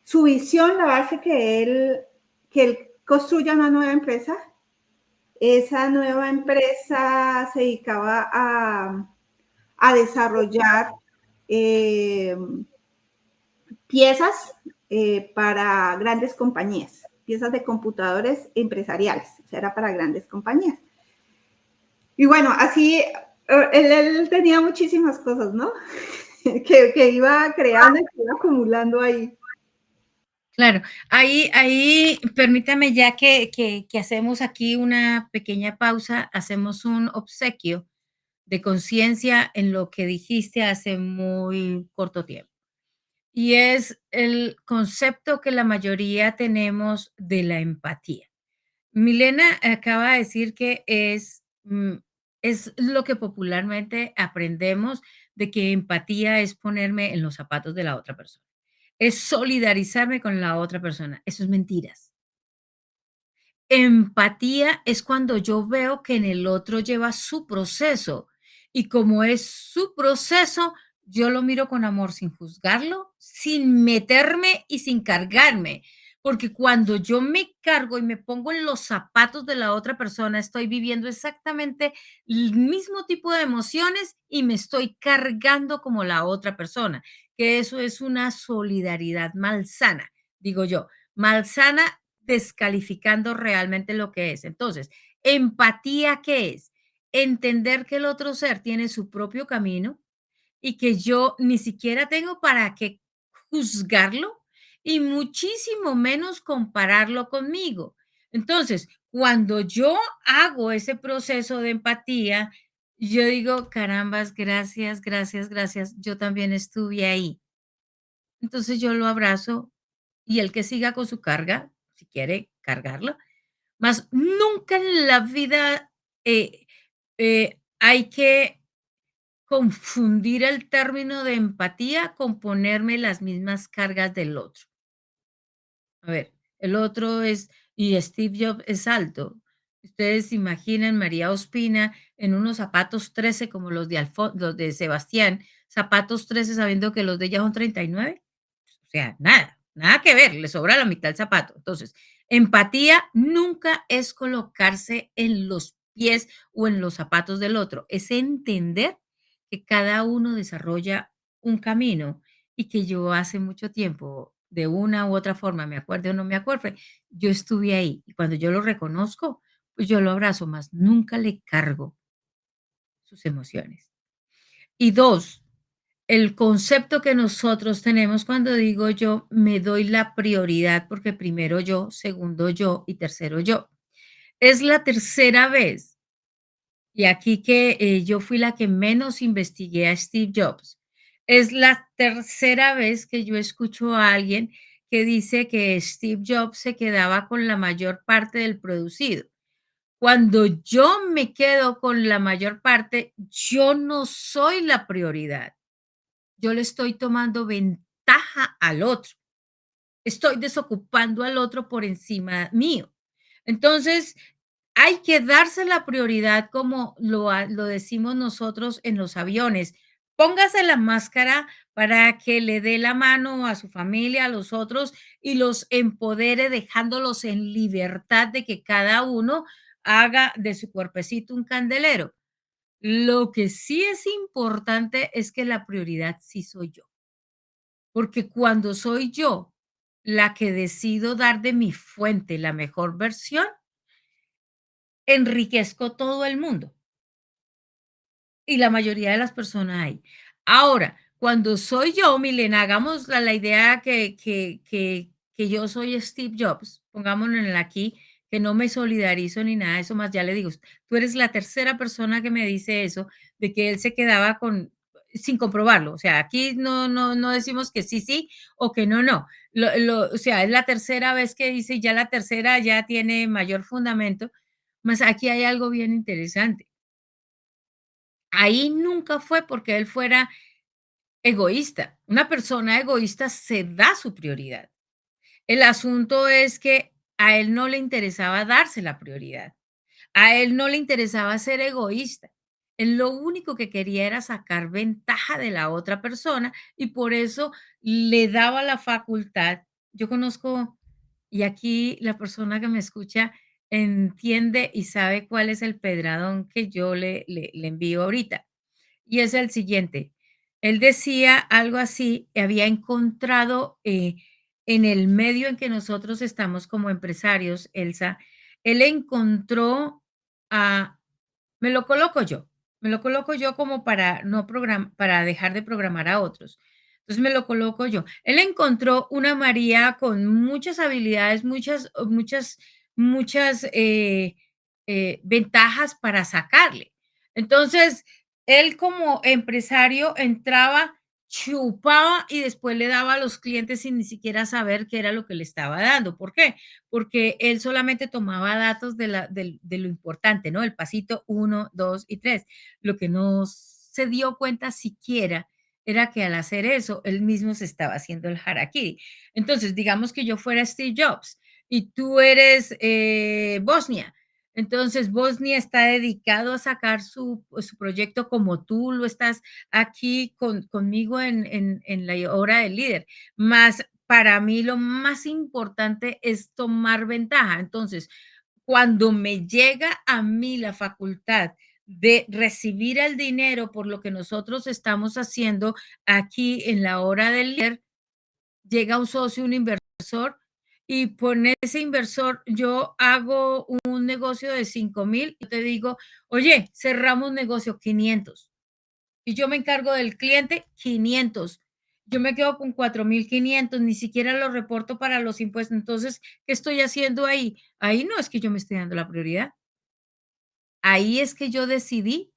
Su visión la hace que él construya una nueva empresa. Esa nueva empresa se dedicaba a desarrollar piezas para grandes compañías, piezas de computadores empresariales, o sea, era para grandes compañías. Y bueno, así él tenía muchísimas cosas, ¿no? que iba creando y que iba acumulando ahí. Claro, ahí permítame ya que hacemos aquí una pequeña pausa, hacemos un obsequio de conciencia en lo que dijiste hace muy corto tiempo. Y es el concepto que la mayoría tenemos de la empatía. Milena acaba de decir que es lo que popularmente aprendemos de que empatía es ponerme en los zapatos de la otra persona, es solidarizarme con la otra persona. Eso es mentiras. Empatía es cuando yo veo que en el otro lleva su proceso y como es su proceso, yo lo miro con amor sin juzgarlo, sin meterme y sin cargarme, porque cuando yo me cargo y me pongo en los zapatos de la otra persona, estoy viviendo exactamente el mismo tipo de emociones y me estoy cargando como la otra persona, que eso es una solidaridad malsana, digo yo, malsana descalificando realmente lo que es. Entonces, empatía, ¿qué es? Entender que el otro ser tiene su propio camino y que yo ni siquiera tengo para qué juzgarlo y muchísimo menos compararlo conmigo. Entonces, cuando yo hago ese proceso de empatía, yo digo, carambas, gracias, gracias, gracias, yo también estuve ahí. Entonces yo lo abrazo y el que siga con su carga, si quiere cargarla, mas nunca en la vida hay que confundir el término de empatía con ponerme las mismas cargas del otro. A ver, el otro es, y Steve Jobs es alto. Ustedes imaginan María Ospina en unos zapatos 13 como los de Sebastián, zapatos 13 sabiendo que los de ella son 39. O sea, nada, nada que ver, le sobra la mitad del zapato. Entonces, empatía nunca es colocarse en los pies o en los zapatos del otro, es entender que cada uno desarrolla un camino y que yo hace mucho tiempo, de una u otra forma, me acuerde o no me acuerde, yo estuve ahí y cuando yo lo reconozco, pues yo lo abrazo, más nunca le cargo sus emociones. Y dos, el concepto que nosotros tenemos cuando digo yo, me doy la prioridad porque primero yo, segundo yo y tercero yo. Es la tercera vez Y aquí que yo fui la que menos investigué a Steve Jobs. Es la tercera vez que yo escucho a alguien que dice que Steve Jobs se quedaba con la mayor parte del producido. Cuando yo me quedo con la mayor parte, yo no soy la prioridad. Yo le estoy tomando ventaja al otro. Estoy desocupando al otro por encima mío. Entonces, hay que darse la prioridad como lo decimos nosotros en los aviones. Póngase la máscara para que le dé la mano a su familia, a los otros y los empodere dejándolos en libertad de que cada uno haga de su cuerpecito un candelero. Lo que sí es importante es que la prioridad sí soy yo. Porque cuando soy yo la que decido dar de mi fuente la mejor versión, enriquezco todo el mundo y la mayoría de las personas ahí. Ahora, cuando soy yo, Milena, hagamos la idea que yo soy Steve Jobs, pongámonos en el aquí, que no me solidarizo ni nada de eso, más ya le digo, tú eres la tercera persona que me dice eso, de que él se quedaba con sin comprobarlo. O sea, aquí no decimos que sí, sí o que no, no. O sea, es la tercera vez que dice, y ya la tercera ya tiene mayor fundamento, más aquí hay algo bien interesante. Ahí nunca fue porque él fuera egoísta. Una persona egoísta se da su prioridad. El asunto es que a él no le interesaba darse la prioridad. A él no le interesaba ser egoísta. Él lo único que quería era sacar ventaja de la otra persona y por eso le daba la facultad. Yo conozco, y aquí la persona que me escucha entiende y sabe cuál es el pedradón que yo le envío ahorita. Y es el siguiente. Él decía algo así, había encontrado en el medio en que nosotros estamos como empresarios, Elsa, él encontró a, me lo coloco yo, me lo coloco yo como para no para dejar de programar a otros. Entonces me lo coloco yo. Él encontró una María con muchas habilidades, muchas ventajas para sacarle. Entonces, él como empresario entraba, chupaba y después le daba a los clientes sin ni siquiera saber qué era lo que le estaba dando. ¿Por qué? Porque él solamente tomaba datos de lo importante, ¿no? El pasito uno, 2 y 3. Lo que no se dio cuenta siquiera era que al hacer eso, él mismo se estaba haciendo el harakiri. Entonces, digamos que yo fuera Steve Jobs y tú eres Bosnia. Entonces, Bosnia está dedicado a sacar su proyecto como tú lo estás aquí conmigo en la hora del líder. Más para mí lo más importante es tomar ventaja. Entonces, cuando me llega a mí la facultad de recibir el dinero por lo que nosotros estamos haciendo aquí en la hora del líder, llega un socio, un inversor, y con ese inversor yo hago un negocio de 5,000, yo te digo, oye, cerramos un negocio 500 y yo me encargo del cliente 500. Yo me quedo con 4,500, ni siquiera lo reporto para los impuestos. Entonces, ¿qué estoy haciendo ahí? Ahí no es que yo me esté dando la prioridad. Ahí es que yo decidí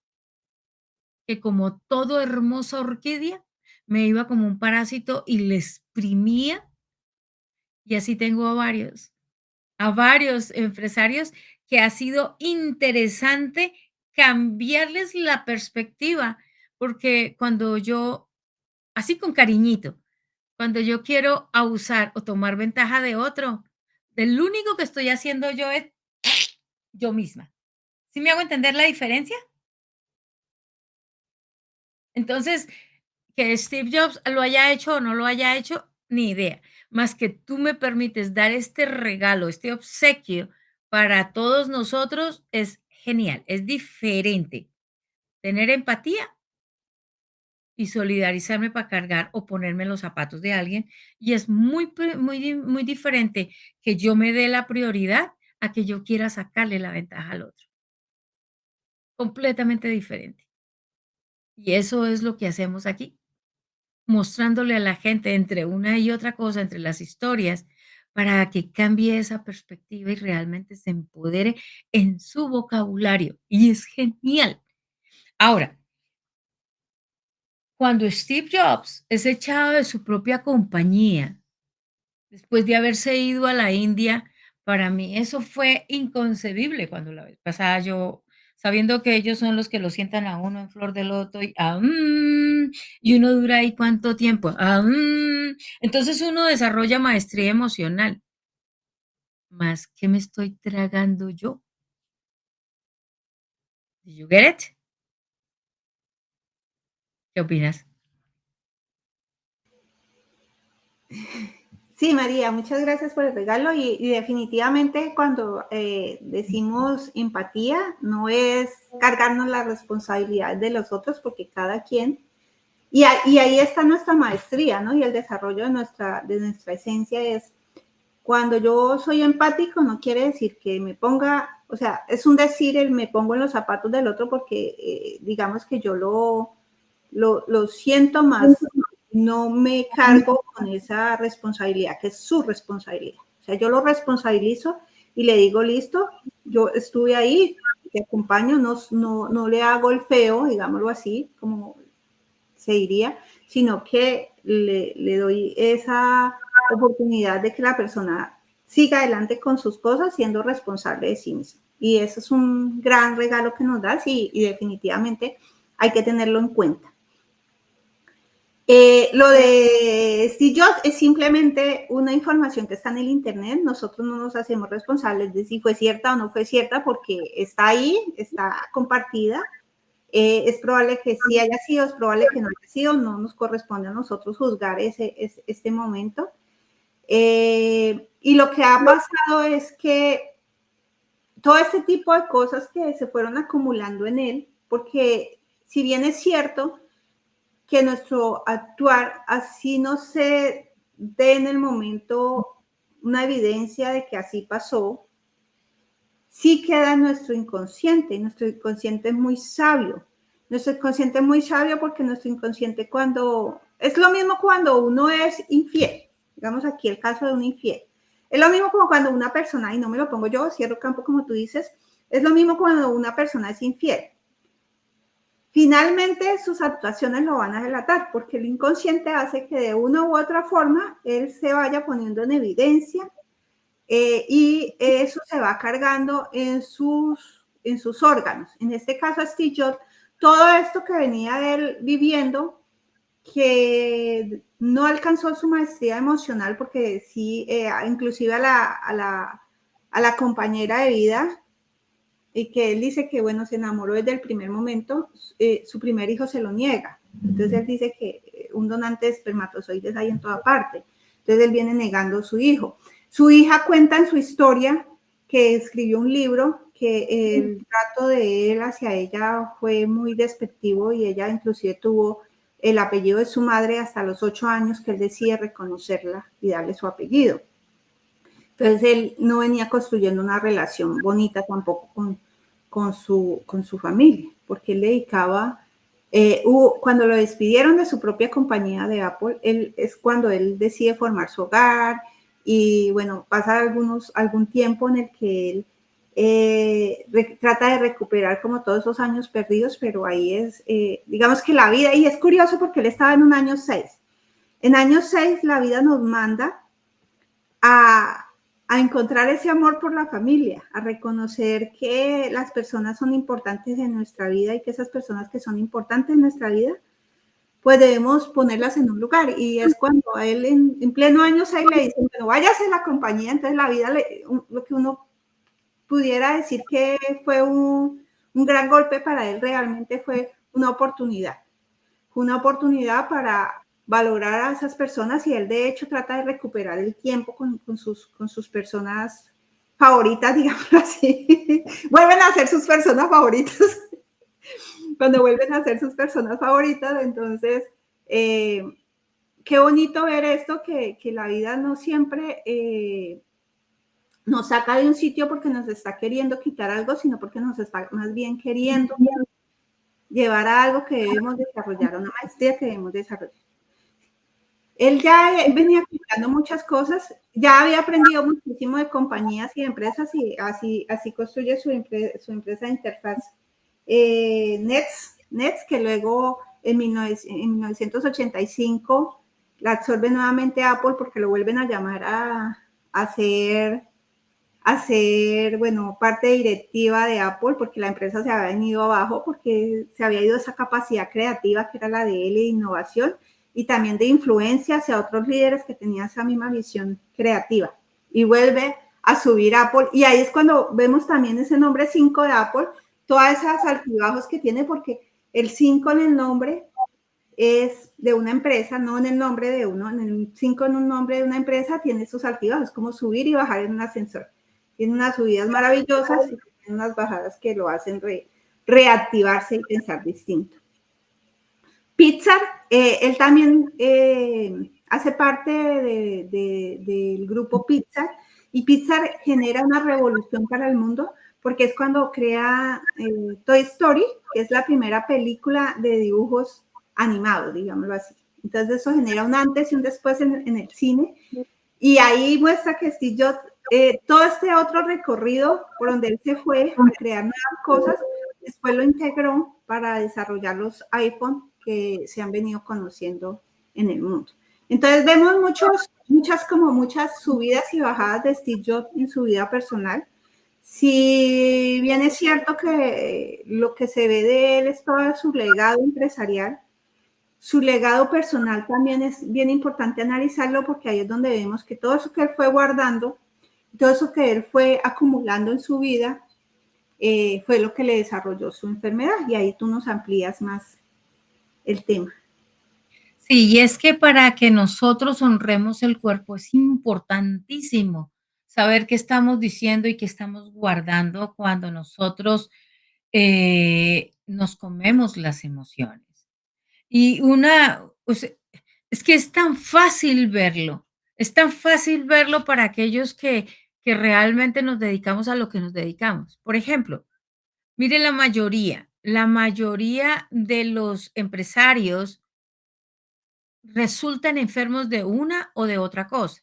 que como todo hermosa orquídea, me iba como un parásito y le exprimía, y así tengo a varios empresarios que ha sido interesante cambiarles la perspectiva, porque cuando yo, así con cariñito, cuando yo quiero abusar o tomar ventaja de otro, del único que estoy haciendo yo es yo misma. ¿Sí me hago entender la diferencia? Entonces, que Steve Jobs lo haya hecho o no lo haya hecho, ni idea. Más que tú me permites dar este regalo, este obsequio para todos nosotros es genial, es diferente. Tener empatía y solidarizarme para cargar o ponerme en los zapatos de alguien. Y es muy diferente que yo me dé la prioridad a que yo quiera sacarle la ventaja al otro. Completamente diferente. Y eso es lo que hacemos aquí, mostrándole a la gente entre una y otra cosa, entre las historias, para que cambie esa perspectiva y realmente se empodere en su vocabulario. Y es genial. Ahora, cuando Steve Jobs es echado de su propia compañía, después de haberse ido a la India, para mí eso fue inconcebible cuando la vez pasada yo, sabiendo que ellos son los que lo sientan a uno en flor de loto y uno dura ahí cuánto tiempo, entonces uno desarrolla maestría emocional. Más, ¿qué me estoy tragando yo? Did you get it? ¿Qué opinas? Sí, María, muchas gracias por el regalo y definitivamente cuando decimos empatía no es cargarnos la responsabilidad de los otros porque cada quien, y ahí está nuestra maestría, ¿no? Y el desarrollo de nuestra esencia es, cuando yo soy empático no quiere decir que me ponga, o sea, es un decir el me pongo en los zapatos del otro porque digamos que yo lo siento más, no me cargo con esa responsabilidad, que es su responsabilidad. O sea, yo lo responsabilizo y le digo, listo, yo estuve ahí, te acompaño, no le hago el feo, digámoslo así, como se diría, sino que le doy esa oportunidad de que la persona siga adelante con sus cosas siendo responsable de sí misma. Y eso es un gran regalo que nos das y definitivamente hay que tenerlo en cuenta. Lo de Steve Jobs es simplemente una información que está en el Internet. Nosotros no nos hacemos responsables de si fue cierta o no fue cierta porque está ahí, está compartida. Es probable que sí haya sido, es probable que no haya sido. No nos corresponde a nosotros juzgar este momento. Y lo que ha pasado es que todo este tipo de cosas que se fueron acumulando en él, porque si bien es cierto que nuestro actuar, así no se dé en el momento una evidencia de que así pasó, sí queda en nuestro inconsciente, y nuestro inconsciente es muy sabio. Nuestro inconsciente es muy sabio porque nuestro inconsciente cuando, es lo mismo cuando uno es infiel, digamos aquí el caso de un infiel, es lo mismo como cuando una persona, y no me lo pongo yo, cierro campo como tú dices, es lo mismo cuando una persona es infiel. Finalmente sus actuaciones lo van a delatar porque el inconsciente hace que de una u otra forma él se vaya poniendo en evidencia y eso se va cargando en sus órganos. En este caso, Steve Jobs, todo esto que venía él viviendo, que no alcanzó su maestría emocional porque sí, inclusive a la compañera de vida, y que él dice que, bueno, se enamoró desde el primer momento, su primer hijo se lo niega. Entonces él dice que un donante de espermatozoides hay en toda parte. Entonces él viene negando a su hijo. Su hija cuenta en su historia que escribió un libro que el trato de él hacia ella fue muy despectivo y ella inclusive tuvo el apellido de su madre hasta los 8 años que él decide reconocerla y darle su apellido. Entonces él no venía construyendo una relación bonita tampoco con su familia, porque él dedicaba, cuando lo despidieron de su propia compañía de Apple, es cuando él decide formar su hogar y bueno, pasa algún tiempo en el que él trata de recuperar como todos esos años perdidos, pero ahí es, digamos que la vida, y es curioso porque él estaba en un año 6. En año 6 la vida nos manda a, a encontrar ese amor por la familia, a reconocer que las personas son importantes en nuestra vida y que esas personas que son importantes en nuestra vida, pues debemos ponerlas en un lugar. Y es cuando a él en pleno año 6 le dicen, bueno, váyase a la compañía, entonces la vida, lo que uno pudiera decir que fue un gran golpe para él, realmente fue una oportunidad para valorar a esas personas y él de hecho trata de recuperar el tiempo con sus personas favoritas, digamos así. Vuelven a ser sus personas favoritas. Cuando vuelven a ser sus personas favoritas, entonces, qué bonito ver esto, que la vida no siempre nos saca de un sitio porque nos está queriendo quitar algo, sino porque nos está más bien queriendo llevar a algo que debemos desarrollar, a una maestría que debemos desarrollar. Él ya venía comprando muchas cosas, ya había aprendido muchísimo de compañías y empresas y así construye su empresa de interfaz. Nets, que luego en 1985 la absorbe nuevamente Apple porque lo vuelven a llamar a ser bueno, parte directiva de Apple porque la empresa se había venido abajo porque se había ido esa capacidad creativa que era la de él de innovación y también de influencia hacia otros líderes que tenían esa misma visión creativa. Y vuelve a subir Apple y ahí es cuando vemos también ese nombre 5 de Apple, todas esas altibajos que tiene porque el 5 en el nombre es de una empresa, no en el nombre de uno, en el 5 en un nombre de una empresa tiene sus altibajos, como subir y bajar en un ascensor. Tiene unas subidas maravillosas y tiene unas bajadas que lo hacen reactivarse y pensar distinto. Pixar, él también hace parte del grupo Pixar y Pixar genera una revolución para el mundo porque es cuando crea Toy Story, que es la primera película de dibujos animados, digámoslo así. Entonces eso genera un antes y un después en el cine y ahí muestra que Steve Jobs, todo este otro recorrido por donde él se fue a crear nuevas cosas, después lo integró para desarrollar los iPhone que se han venido conociendo en el mundo. Entonces vemos muchas subidas y bajadas de Steve Jobs en su vida personal. Si bien es cierto que lo que se ve de él es todo su legado empresarial, su legado personal también es bien importante analizarlo porque ahí es donde vemos que todo eso que él fue guardando, todo eso que él fue acumulando en su vida, fue lo que le desarrolló su enfermedad y ahí tú nos amplías más el tema. Sí, y es que para que nosotros honremos el cuerpo es importantísimo saber qué estamos diciendo y qué estamos guardando cuando nosotros nos comemos las emociones. Y o sea, es que es tan fácil verlo para aquellos que realmente nos dedicamos a lo que nos dedicamos. Por ejemplo, mire la mayoría de los empresarios resultan enfermos de una o de otra cosa.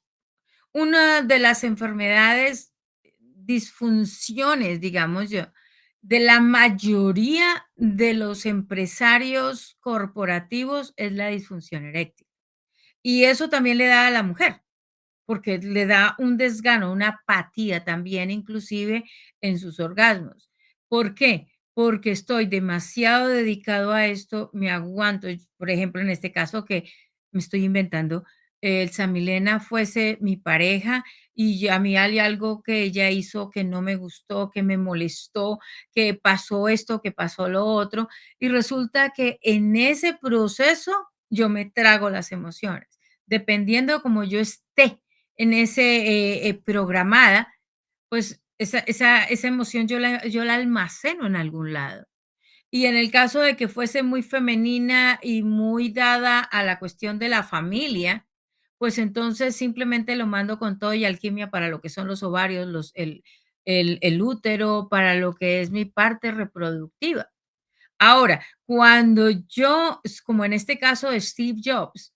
Una de las enfermedades, disfunciones, digamos yo, de la mayoría de los empresarios corporativos es la disfunción eréctil. Y eso también le da a la mujer, porque le da un desgano, una apatía también, inclusive en sus orgasmos. ¿Por qué? Porque estoy demasiado dedicado a esto, me aguanto. Por ejemplo, en este caso que me estoy inventando, el Samilena fuese mi pareja y a mí hay algo que ella hizo que no me gustó, que me molestó, que pasó esto, que pasó lo otro, y resulta que en ese proceso yo me trago las emociones, dependiendo como yo esté en ese, programada, pues esa emoción yo la almaceno en algún lado. Y en el caso de que fuese muy femenina y muy dada a la cuestión de la familia, pues entonces simplemente lo mando con todo y alquimia para lo que son los ovarios, el útero, para lo que es mi parte reproductiva. Ahora, cuando yo, como en este caso de Steve Jobs,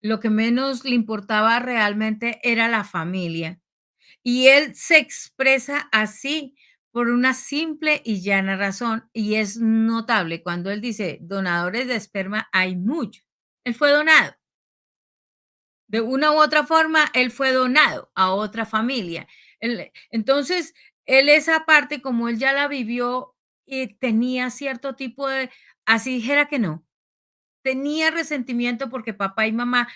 lo que menos le importaba realmente era la familia. Y él se expresa así por una simple y llana razón, y es notable cuando él dice: "Donadores de esperma hay muchos". Él fue donado. De una u otra forma, él fue donado a otra familia. Entonces, él esa parte, como él ya la vivió y tenía cierto tipo de así dijera que no, tenía resentimiento porque papá y mamá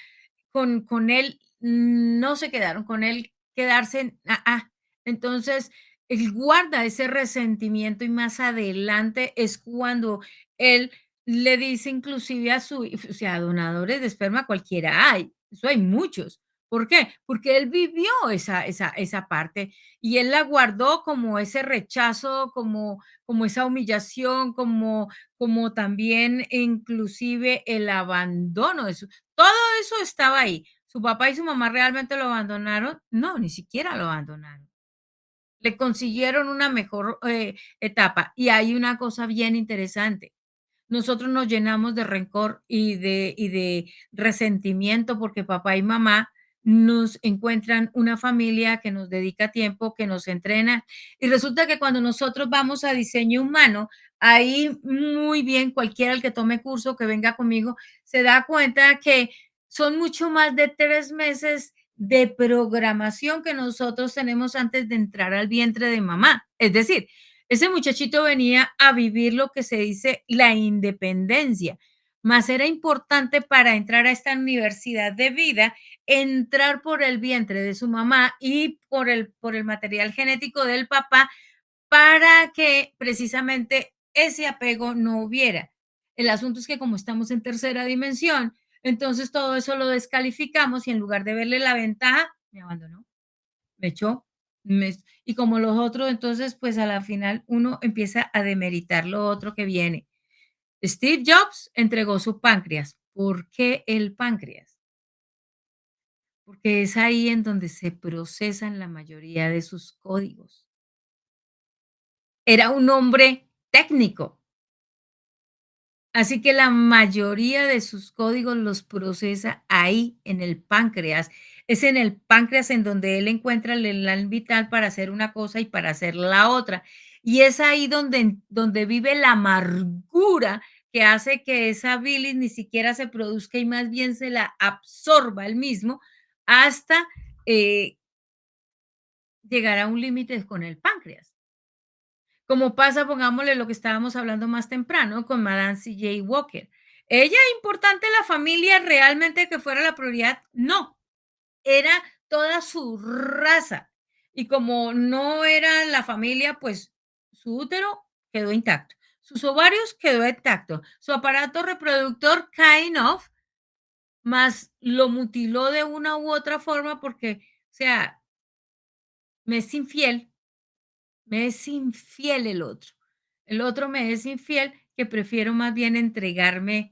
con él no se quedaron, con él quedarse entonces, él guarda ese resentimiento y más adelante es cuando él le dice inclusive a su o sea, donadores de esperma cualquiera hay, eso hay muchos. ¿Por qué? Porque él vivió esa parte y él la guardó como ese rechazo, como esa humillación, como también inclusive el abandono de su todo eso estaba ahí. ¿Su papá y su mamá realmente lo abandonaron? No, ni siquiera lo abandonaron. Le consiguieron una mejor, etapa. Y hay una cosa bien interesante. nosotros nos llenamos de rencor y de resentimiento porque papá y mamá nos encuentran una familia que nos dedica tiempo, que nos entrena. Y resulta que cuando nosotros vamos a diseño humano, ahí muy bien, cualquiera el que tome curso, que venga conmigo, se da cuenta que son mucho más de 3 meses de programación que nosotros tenemos antes de entrar al vientre de mamá. Es decir, ese muchachito venía a vivir lo que se dice la independencia, mas era importante para entrar a esta universidad de vida, entrar por el vientre de su mamá y por el material genético del papá para que precisamente ese apego no hubiera. El asunto es que como estamos en tercera dimensión, entonces todo eso lo descalificamos y en lugar de verle la ventaja, me abandonó, me echó, y como los otros, entonces, pues a la final uno empieza a demeritar lo otro que viene. Steve Jobs entregó su páncreas. ¿Por qué el páncreas? Porque es ahí en donde se procesan la mayoría de sus códigos. Era un hombre técnico. Así que la mayoría de sus códigos los procesa ahí en el páncreas. Es en el páncreas en donde él encuentra el elan vital para hacer una cosa y para hacer la otra. Y es ahí donde vive la amargura que hace que esa bilis ni siquiera se produzca y más bien se la absorba él mismo hasta eh, llegar a un límite con el páncreas. Como pasa, pongámosle lo que estábamos hablando más temprano con Madame C.J. Walker. ¿Ella importante la familia realmente que fuera la prioridad? No, era toda su raza. Y como no era la familia, pues su útero quedó intacto, sus ovarios quedó intacto, su aparato reproductor kind of, más lo mutiló de una u otra forma porque, o sea, me es infiel. Me es infiel el otro. El otro me es infiel que prefiero más bien entregar mis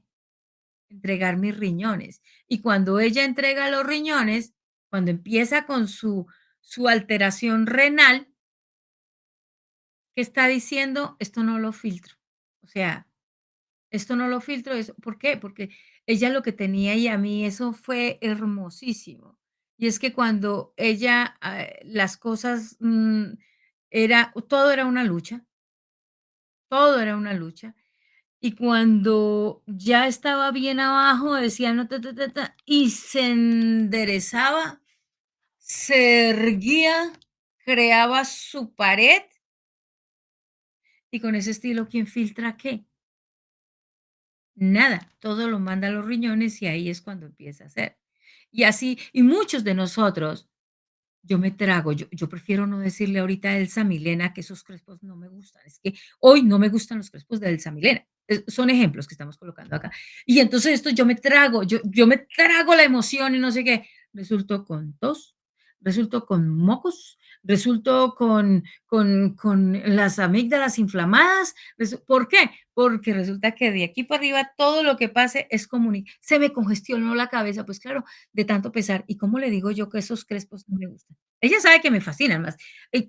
riñones. Y cuando ella entrega los riñones, cuando empieza con su alteración renal, ¿qué está diciendo? Esto no lo filtro. O sea, esto no lo filtro, ¿por qué? Porque ella lo que tenía y a mí eso fue hermosísimo. Y es que cuando ella, las cosas, todo era una lucha, todo era una lucha. Y cuando ya estaba bien abajo, decía: "No, ta, ta, ta, ta", y se enderezaba, se erguía, creaba su pared, y con ese estilo, ¿quién filtra qué? Nada, todo lo manda a los riñones, y ahí es cuando empieza a hacer. Y así, y muchos de nosotros yo prefiero no decirle ahorita a Elsa Milena que esos crespos no me gustan. Es que hoy no me gustan los crespos de Elsa Milena. Son ejemplos que estamos colocando acá. Y entonces esto yo me trago la emoción y no sé qué. Resultó con tos, resultó con mocos, resultó con las amígdalas inflamadas. ¿Por qué? Porque resulta que de aquí para arriba todo lo que pase es se me congestionó la cabeza, pues claro, de tanto pesar. ¿Y cómo le digo yo que esos crespos no me gustan? Ella sabe que me fascinan más.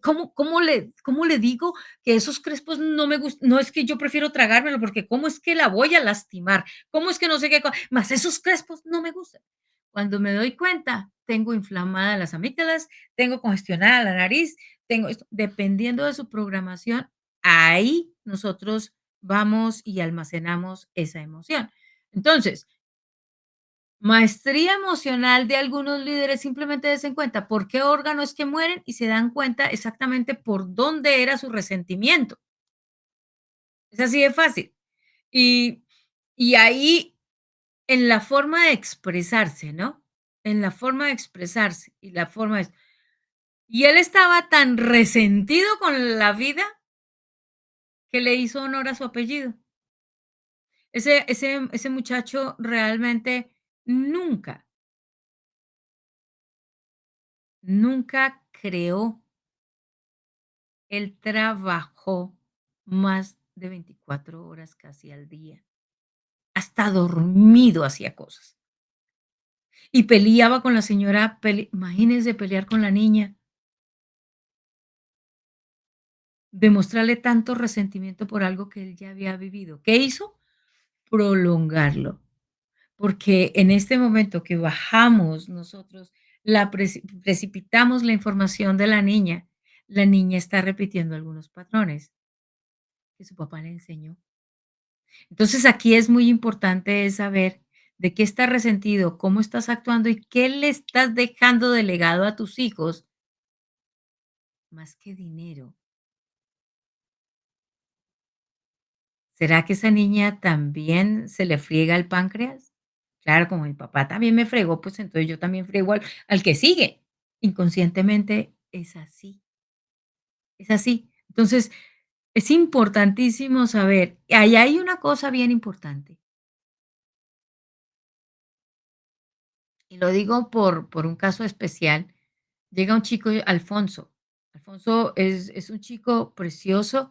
¿Cómo le digo que esos crespos no me gustan? No es que yo prefiero tragármelo, porque ¿cómo es que la voy a lastimar? ¿Cómo es que no sé qué más esos crespos no me gustan? Cuando me doy cuenta, tengo inflamadas las amígdalas, tengo congestionada la nariz, tengo esto. Dependiendo de su programación, ahí nosotros vamos y almacenamos esa emoción. Entonces, maestría emocional de algunos líderes, simplemente des cuenta por qué órganos que mueren y se dan cuenta exactamente por dónde era su resentimiento. Es así de fácil. Y, y ahí, en la forma de expresarse, ¿no? En la forma de expresarse y la forma de... Y él estaba tan resentido con la vida que le hizo honor a su apellido. Ese muchacho realmente nunca, nunca creó. Él trabajó más de 24 horas casi al día. Hasta dormido hacía cosas. Y peleaba con la señora, imagínense pelear con la niña, demostrarle tanto resentimiento por algo que él ya había vivido. ¿Qué hizo? prolongarlo, porque en este momento que bajamos nosotros, precipitamos la información de la niña está repitiendo algunos patrones que su papá le enseñó. Entonces, aquí es muy importante es saber de qué estás resentido, cómo estás actuando y qué le estás dejando de legado a tus hijos, más que dinero. ¿Será que esa niña también se le friega el páncreas? Claro, como mi papá también me fregó, pues entonces yo también friego al que sigue. Inconscientemente es así, es así. Entonces, es importantísimo saber, ahí hay una cosa bien importante, y lo digo por un caso especial. Llega un chico, Alfonso. Alfonso es un chico precioso.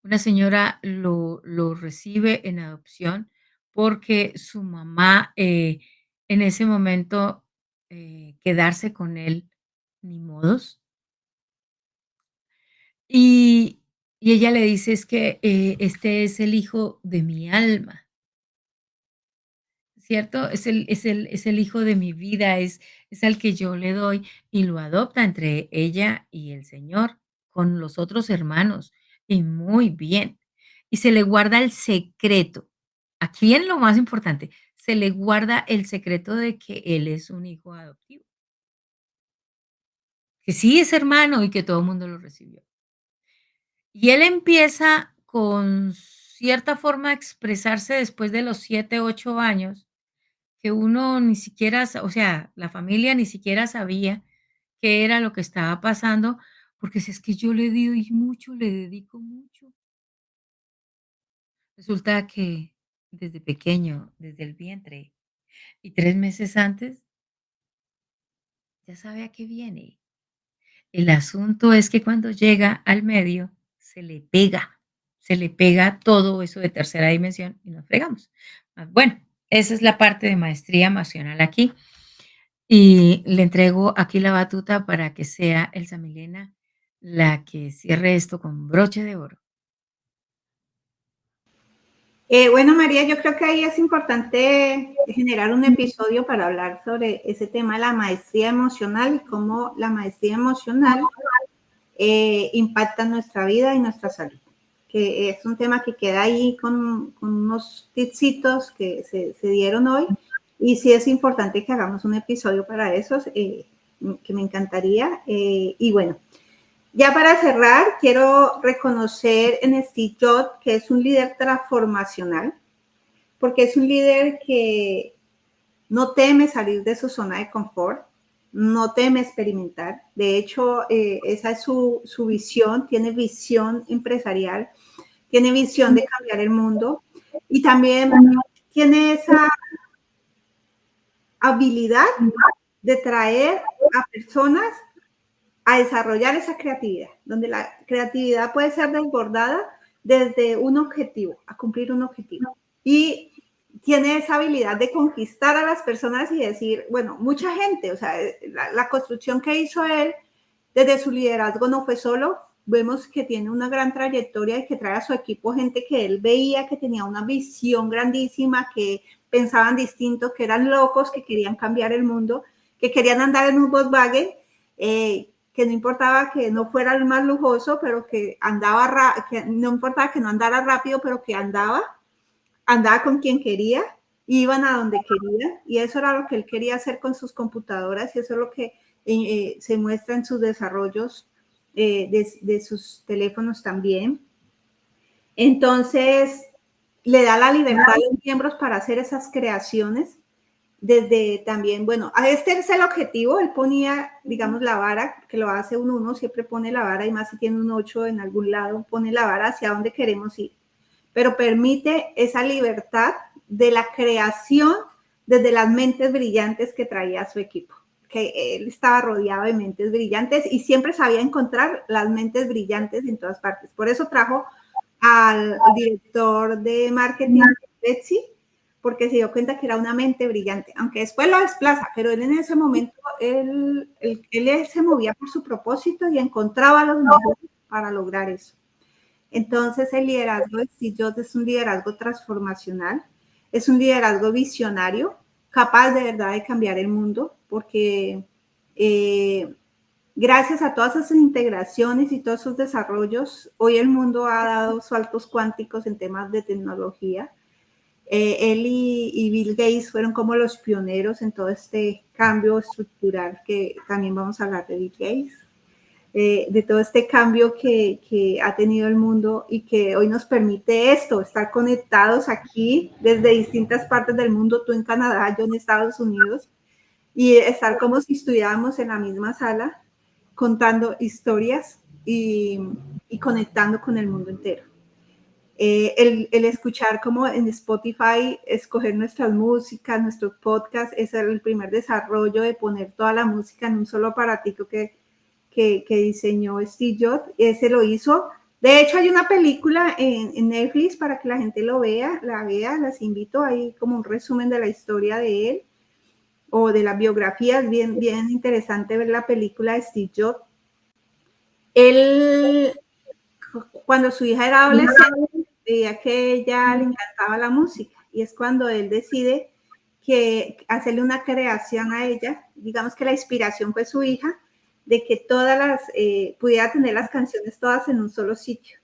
Una señora lo recibe en adopción porque su mamá, en ese momento, quedarse con él, ni modos. Y y ella le dice: "Es que, este es el hijo de mi alma". ¿Cierto? Es el hijo de mi vida, es al que yo le doy, y lo adopta entre ella y el señor, con los otros hermanos, y muy bien. Y se le guarda el secreto. Aquí viene lo más importante, se le guarda el secreto de que él es un hijo adoptivo, que sí es hermano y que todo el mundo lo recibió. Y él empieza con cierta forma a expresarse después de los 7, 8 años, que uno ni siquiera, o sea, la familia ni siquiera sabía qué era lo que estaba pasando, porque si es que yo le di mucho, le dedico mucho. Resulta que desde pequeño, desde el vientre y 3 meses antes, ya sabe a qué viene. El asunto es que cuando llega al medio, se le pega todo eso de tercera dimensión y nos fregamos. Bueno, esa es la parte de maestría emocional aquí. Y le entrego aquí la batuta para que sea Elsa Milena la que cierre esto con broche de oro. Bueno, María, yo creo que ahí es importante generar un episodio para hablar sobre ese tema, la maestría emocional y cómo la maestría emocional impacta nuestra vida y nuestra salud. Que es un tema que queda ahí con unos tipsitos que se dieron hoy. Y sí es importante que hagamos un episodio para esos, que me encantaría. Y bueno, ya para cerrar, quiero reconocer en Steve Jobs, que es un líder transformacional, porque es un líder que no teme salir de su zona de confort, no teme experimentar. De hecho, esa es su visión, tiene visión empresarial, tiene visión de cambiar el mundo y también tiene esa habilidad de traer a personas a desarrollar esa creatividad, donde la creatividad puede ser desbordada desde un objetivo, a cumplir un objetivo. Y tiene esa habilidad de conquistar a las personas y decir, bueno, mucha gente, o sea, la construcción que hizo él desde su liderazgo no fue solo, vemos que tiene una gran trayectoria y que trae a su equipo gente que él veía que tenía una visión grandísima, que pensaban distinto, que eran locos, que querían cambiar el mundo, que querían andar en un Volkswagen, que no importaba que no fuera el más lujoso, pero que andaba, que no importaba que no andara rápido, pero que andaba con quien quería, iban a donde quería, y eso era lo que él quería hacer con sus computadoras, y eso es lo que se muestra en sus desarrollos de sus teléfonos también. Entonces, le da la libertad a los miembros para hacer esas creaciones. Desde también, bueno, este es el objetivo, él ponía, digamos, la vara, que lo hace uno siempre pone la vara, y más si tiene un 8 en algún lado, pone la vara hacia donde queremos ir, pero permite esa libertad de la creación desde las mentes brillantes que traía su equipo, que él estaba rodeado de mentes brillantes y siempre sabía encontrar las mentes brillantes en todas partes. Por eso trajo al director de marketing de Betsy, porque se dio cuenta que era una mente brillante, aunque después lo desplaza, pero él en ese momento, él se movía por su propósito y encontraba los mejores para lograr eso. Entonces, el liderazgo de Steve Jobs es un liderazgo transformacional. Es un liderazgo visionario, capaz de verdad de cambiar el mundo, porque gracias a todas esas integraciones y todos esos desarrollos, hoy el mundo ha dado saltos cuánticos en temas de tecnología. Él y Bill Gates fueron como los pioneros en todo este cambio estructural, que también vamos a hablar de Bill Gates, de todo este cambio que ha tenido el mundo y que hoy nos permite esto, estar conectados aquí desde distintas partes del mundo, tú en Canadá, yo en Estados Unidos, y estar como si estuviéramos en la misma sala contando historias y conectando con el mundo entero. El escuchar como en Spotify, escoger nuestras músicas, nuestros podcasts, es el primer desarrollo de poner toda la música en un solo aparatico que diseñó Steve Jobs. Ese lo hizo. De hecho, hay una película en Netflix para que la gente lo vea, las invito, ahí como un resumen de la historia de él o de las biografías, bien, bien interesante ver la película de Steve Jobs. Él, cuando su hija era adolescente, veía que ella le encantaba la música y es cuando él decide que hacerle una creación a ella, digamos que la inspiración fue su hija, de que todas las, pudiera tener las canciones todas en un solo sitio.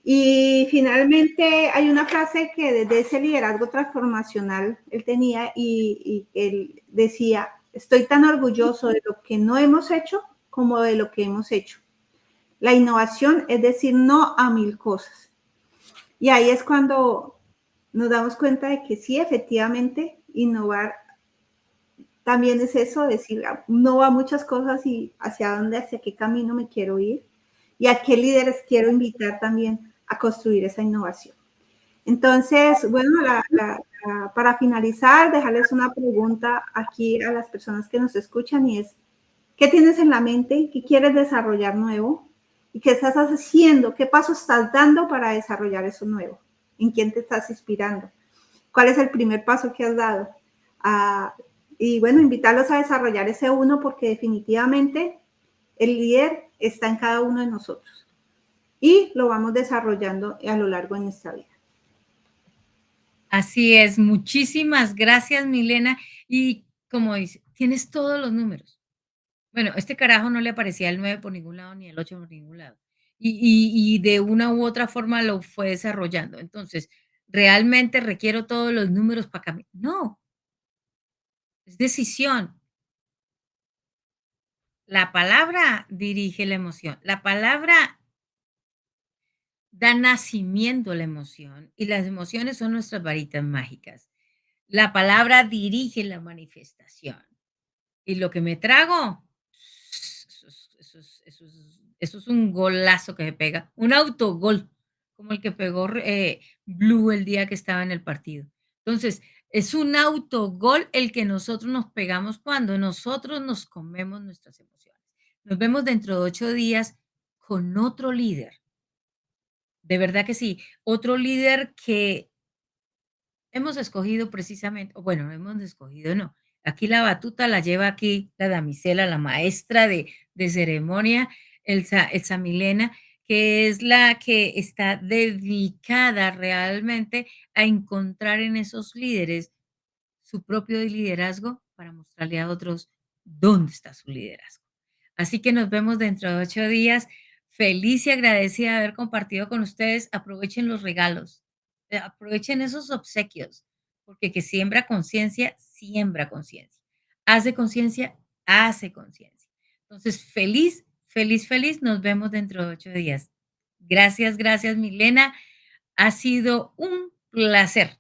Y finalmente hay una frase que desde ese liderazgo transformacional él tenía y él decía, estoy tan orgulloso de lo que no hemos hecho como de lo que hemos hecho. La innovación es decir no a 1000 cosas. Y ahí es cuando nos damos cuenta de que sí, efectivamente, innovar también es eso, decir no a muchas cosas y hacia dónde, hacia qué camino me quiero ir y a qué líderes quiero invitar también a construir esa innovación. Entonces, bueno, para finalizar, dejarles una pregunta aquí a las personas que nos escuchan y es, ¿qué tienes en la mente? ¿Qué quieres desarrollar nuevo? ¿Y qué estás haciendo? ¿Qué paso estás dando para desarrollar eso nuevo? ¿En quién te estás inspirando? ¿Cuál es el primer paso que has dado? Y bueno, invitarlos a desarrollar ese uno porque definitivamente el líder está en cada uno de nosotros y lo vamos desarrollando a lo largo de nuestra vida. Así es, muchísimas gracias, Milena. Y como dice, tienes todos los números. Bueno, este carajo no le aparecía el 9 por ningún lado ni el 8 por ningún lado. Y de una u otra forma lo fue desarrollando. Entonces, ¿realmente requiero todos los números para cambiar? No, es decisión. La palabra dirige la emoción. La palabra da nacimiento a la emoción y las emociones son nuestras varitas mágicas. La palabra dirige la manifestación. Y lo que me trago, eso es un golazo que se pega, un autogol, como el que pegó Blue el día que estaba en el partido. Entonces, es un autogol el que nosotros nos pegamos cuando nosotros nos comemos nuestras emociones. Nos vemos dentro de 8 días con otro líder. De verdad que sí, otro líder que hemos escogido precisamente, o bueno, hemos escogido, no. Aquí la batuta la lleva aquí la damisela, la maestra de ceremonia, Elsa Milena, que es la que está dedicada realmente a encontrar en esos líderes su propio liderazgo para mostrarle a otros dónde está su liderazgo. Así que nos vemos dentro de 8 días. Feliz y agradecida de haber compartido con ustedes. Aprovechen los regalos, aprovechen esos obsequios, porque que siembra conciencia, siembra conciencia. Hace conciencia, hace conciencia. Entonces, feliz, feliz, feliz. Nos vemos dentro de 8 días. Gracias, gracias, Milena. Ha sido un placer.